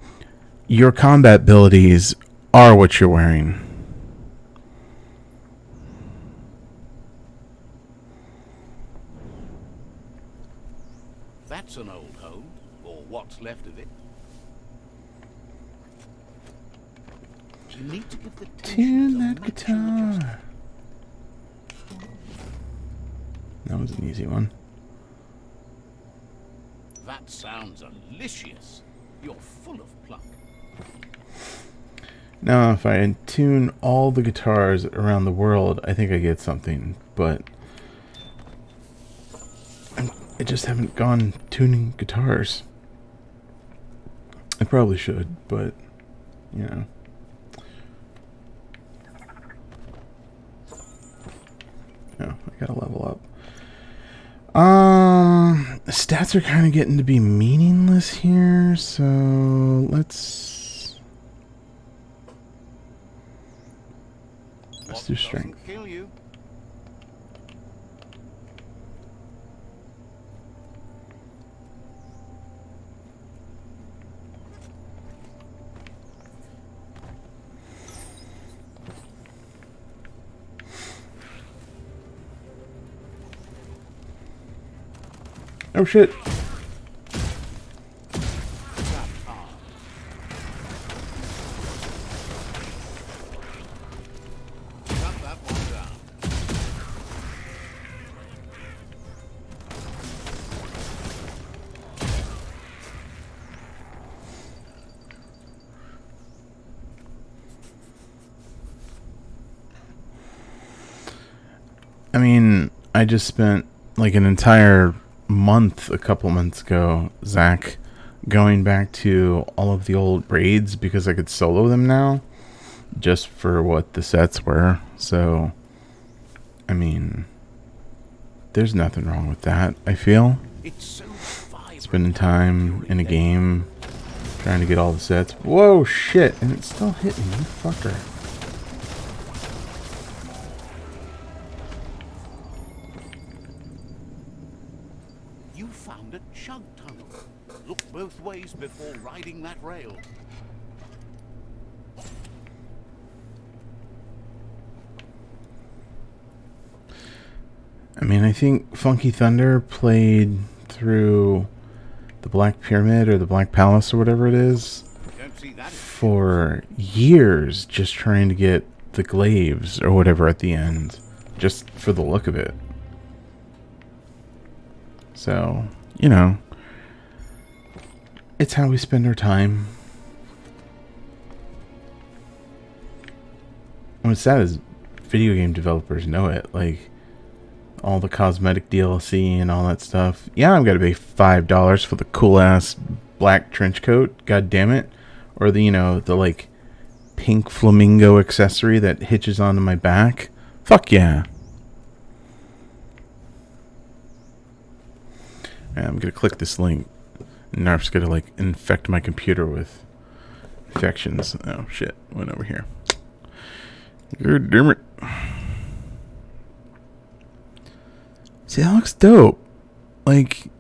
your combat abilities are what you're wearing. That's an old home, or what's left of it. You need to give the Tune that guitar. That was an easy one. That sounds delicious. You're full of pluck. Now, if I tune all the guitars around the world, I think I get something. But I just haven't gone tuning guitars. I probably should, but you know. No, I gotta level up. Stats are kind of getting to be meaningless here, so let's do strength. Kill you. Oh shit. I mean, I just spent like an entire month a couple months ago, Zach, going back to all of the old raids because I could solo them now just for what the sets were. So, I mean, there's nothing wrong with that, I feel. It's so vibrant. Spending time in a game trying to get all the sets. Whoa, shit. And it's still hitting me, you fucker. You found a chug tunnel. Look both ways before riding that rail. I mean, I think Funky Thunder played through the Black Pyramid or the Black Palace or whatever it is Don't see that for years just trying to get the glaives or whatever at the end, just for the look of it. So, you know, it's how we spend our time. What's sad is video game developers know it. Like, all the cosmetic DLC and all that stuff. Yeah, I've got to pay $5 for the cool ass black trench coat. God damn it. Or the, you know, the like pink flamingo accessory that hitches onto my back. Fuck yeah. And I'm going to click this link. And Narf's going to like infect my computer with infections. Oh shit. Went over here. God damn it. See, that looks dope. Like,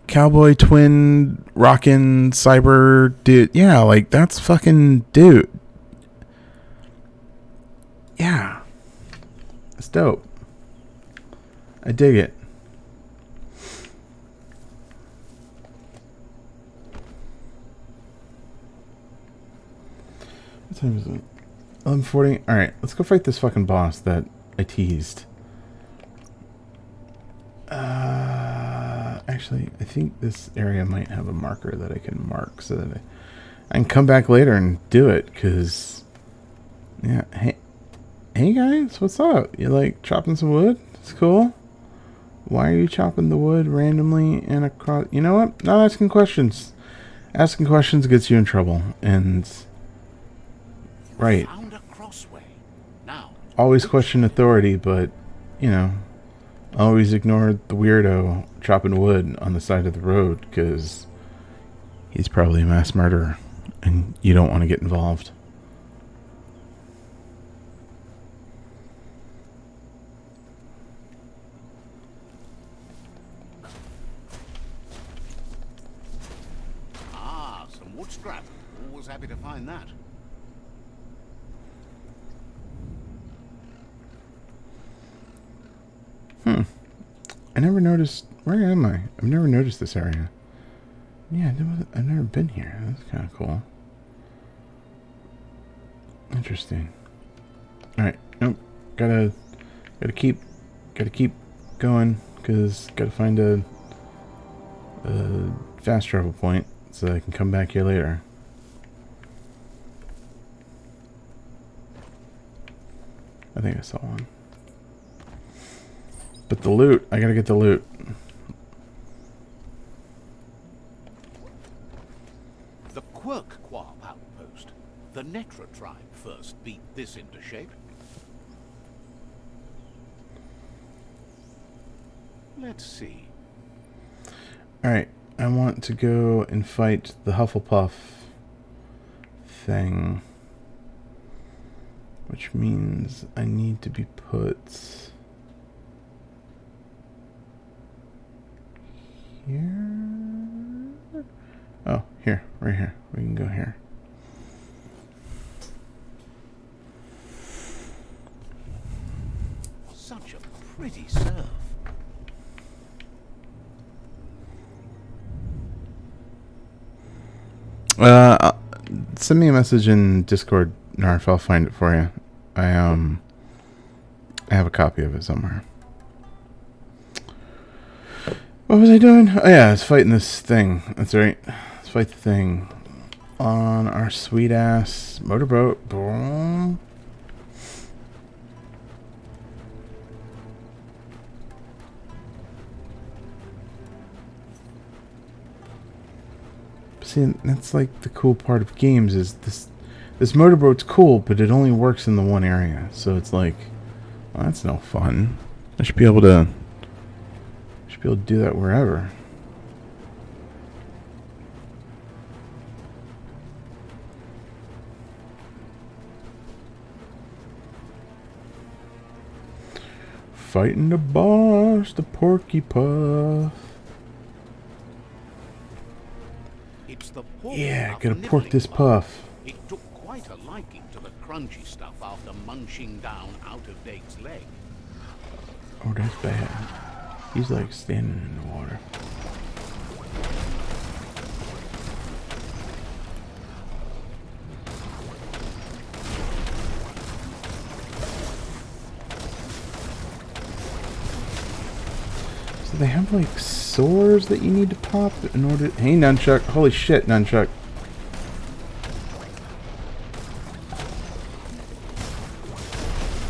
cowboy twin rockin' cyber dude. Yeah, like, that's fucking dude. Yeah. It's dope. I dig it. What time is it? 11:40. Alright, let's go fight this fucking boss that I teased. Actually, I think this area might have a marker that I can mark so that I can come back later and do it, because, yeah, hey guys, what's up? You like chopping some wood? It's cool. Why are you chopping the wood randomly and across? You know what? Not asking questions. Asking questions gets you in trouble, and, right. Found a crossway. Now, Always question authority, but, you know, always ignore the weirdo chopping wood on the side of the road, because he's probably a mass murderer and you don't want to get involved. some wood scrap. Always happy to find that. I never noticed. Where am I? I've never noticed this area. Yeah, I've never been here. That's kind of cool. Interesting. Alright, nope. Gotta keep going, because gotta find a fast travel point so I can come back here later. I think I saw one. But the loot, I gotta get the loot. The Quirk-Quap outpost. The Netra tribe first beat this into shape. Let's see. Alright, I want to go and fight the Hufflepuff thing. Which means I need to be put here. Oh, here, right here. We can go here. Such a pretty surf. Send me a message in Discord, Narf. I'll find it for you. I have a copy of it somewhere. What was I doing? Oh yeah, I was fighting this thing. That's right. Let's fight the thing on our sweet ass motorboat. Boom. See, that's like the cool part of games is this motorboat's cool, but it only works in the one area. So it's like, well, that's no fun. I should be able to do that wherever. Fighting the boss, the porky puff. It's the pork Yeah, puff gotta pork nibbling this part. puff. It took quite a liking to the crunchy stuff after munching down out-of-date's leg. Oh, that's bad. He's like standing in the water. So they have like sores that you need to pop in order. Hey, Nunchuck! Holy shit, Nunchuck!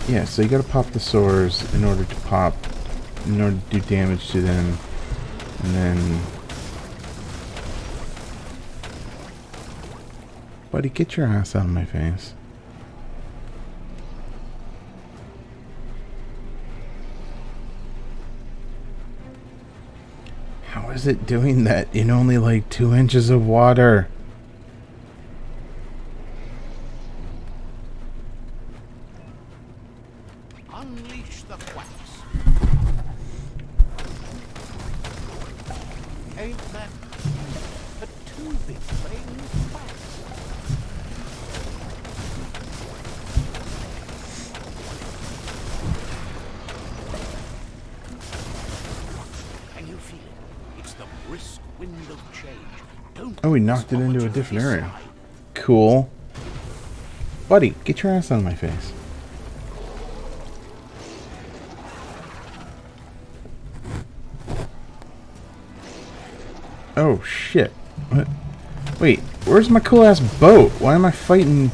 Yeah, so you gotta pop the sores in order to do damage to them, and then, buddy, get your ass out of my face. How is it doing that in only like 2 inches of water? Unleash the whacks. Ain't that a too big playing with facts? Can you feel it? It's the brisk wind of change. Don't Oh, we knocked it into a different area. Cool. Buddy, get your ass out of my face. Oh, shit. What? Wait, where's my cool ass boat? Why am I fighting?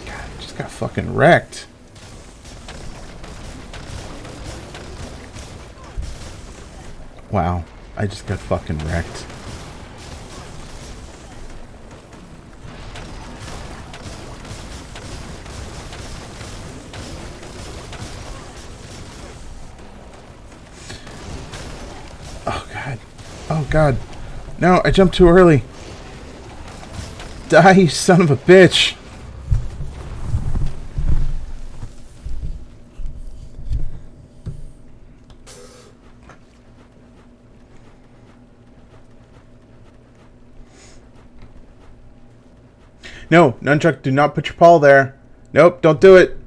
God, I just got fucking wrecked. Wow, I just got fucking wrecked. Oh god. Oh god. No, I jumped too early. Die, you son of a bitch. No, Nunchuck, do not put your paw there. Nope, don't do it.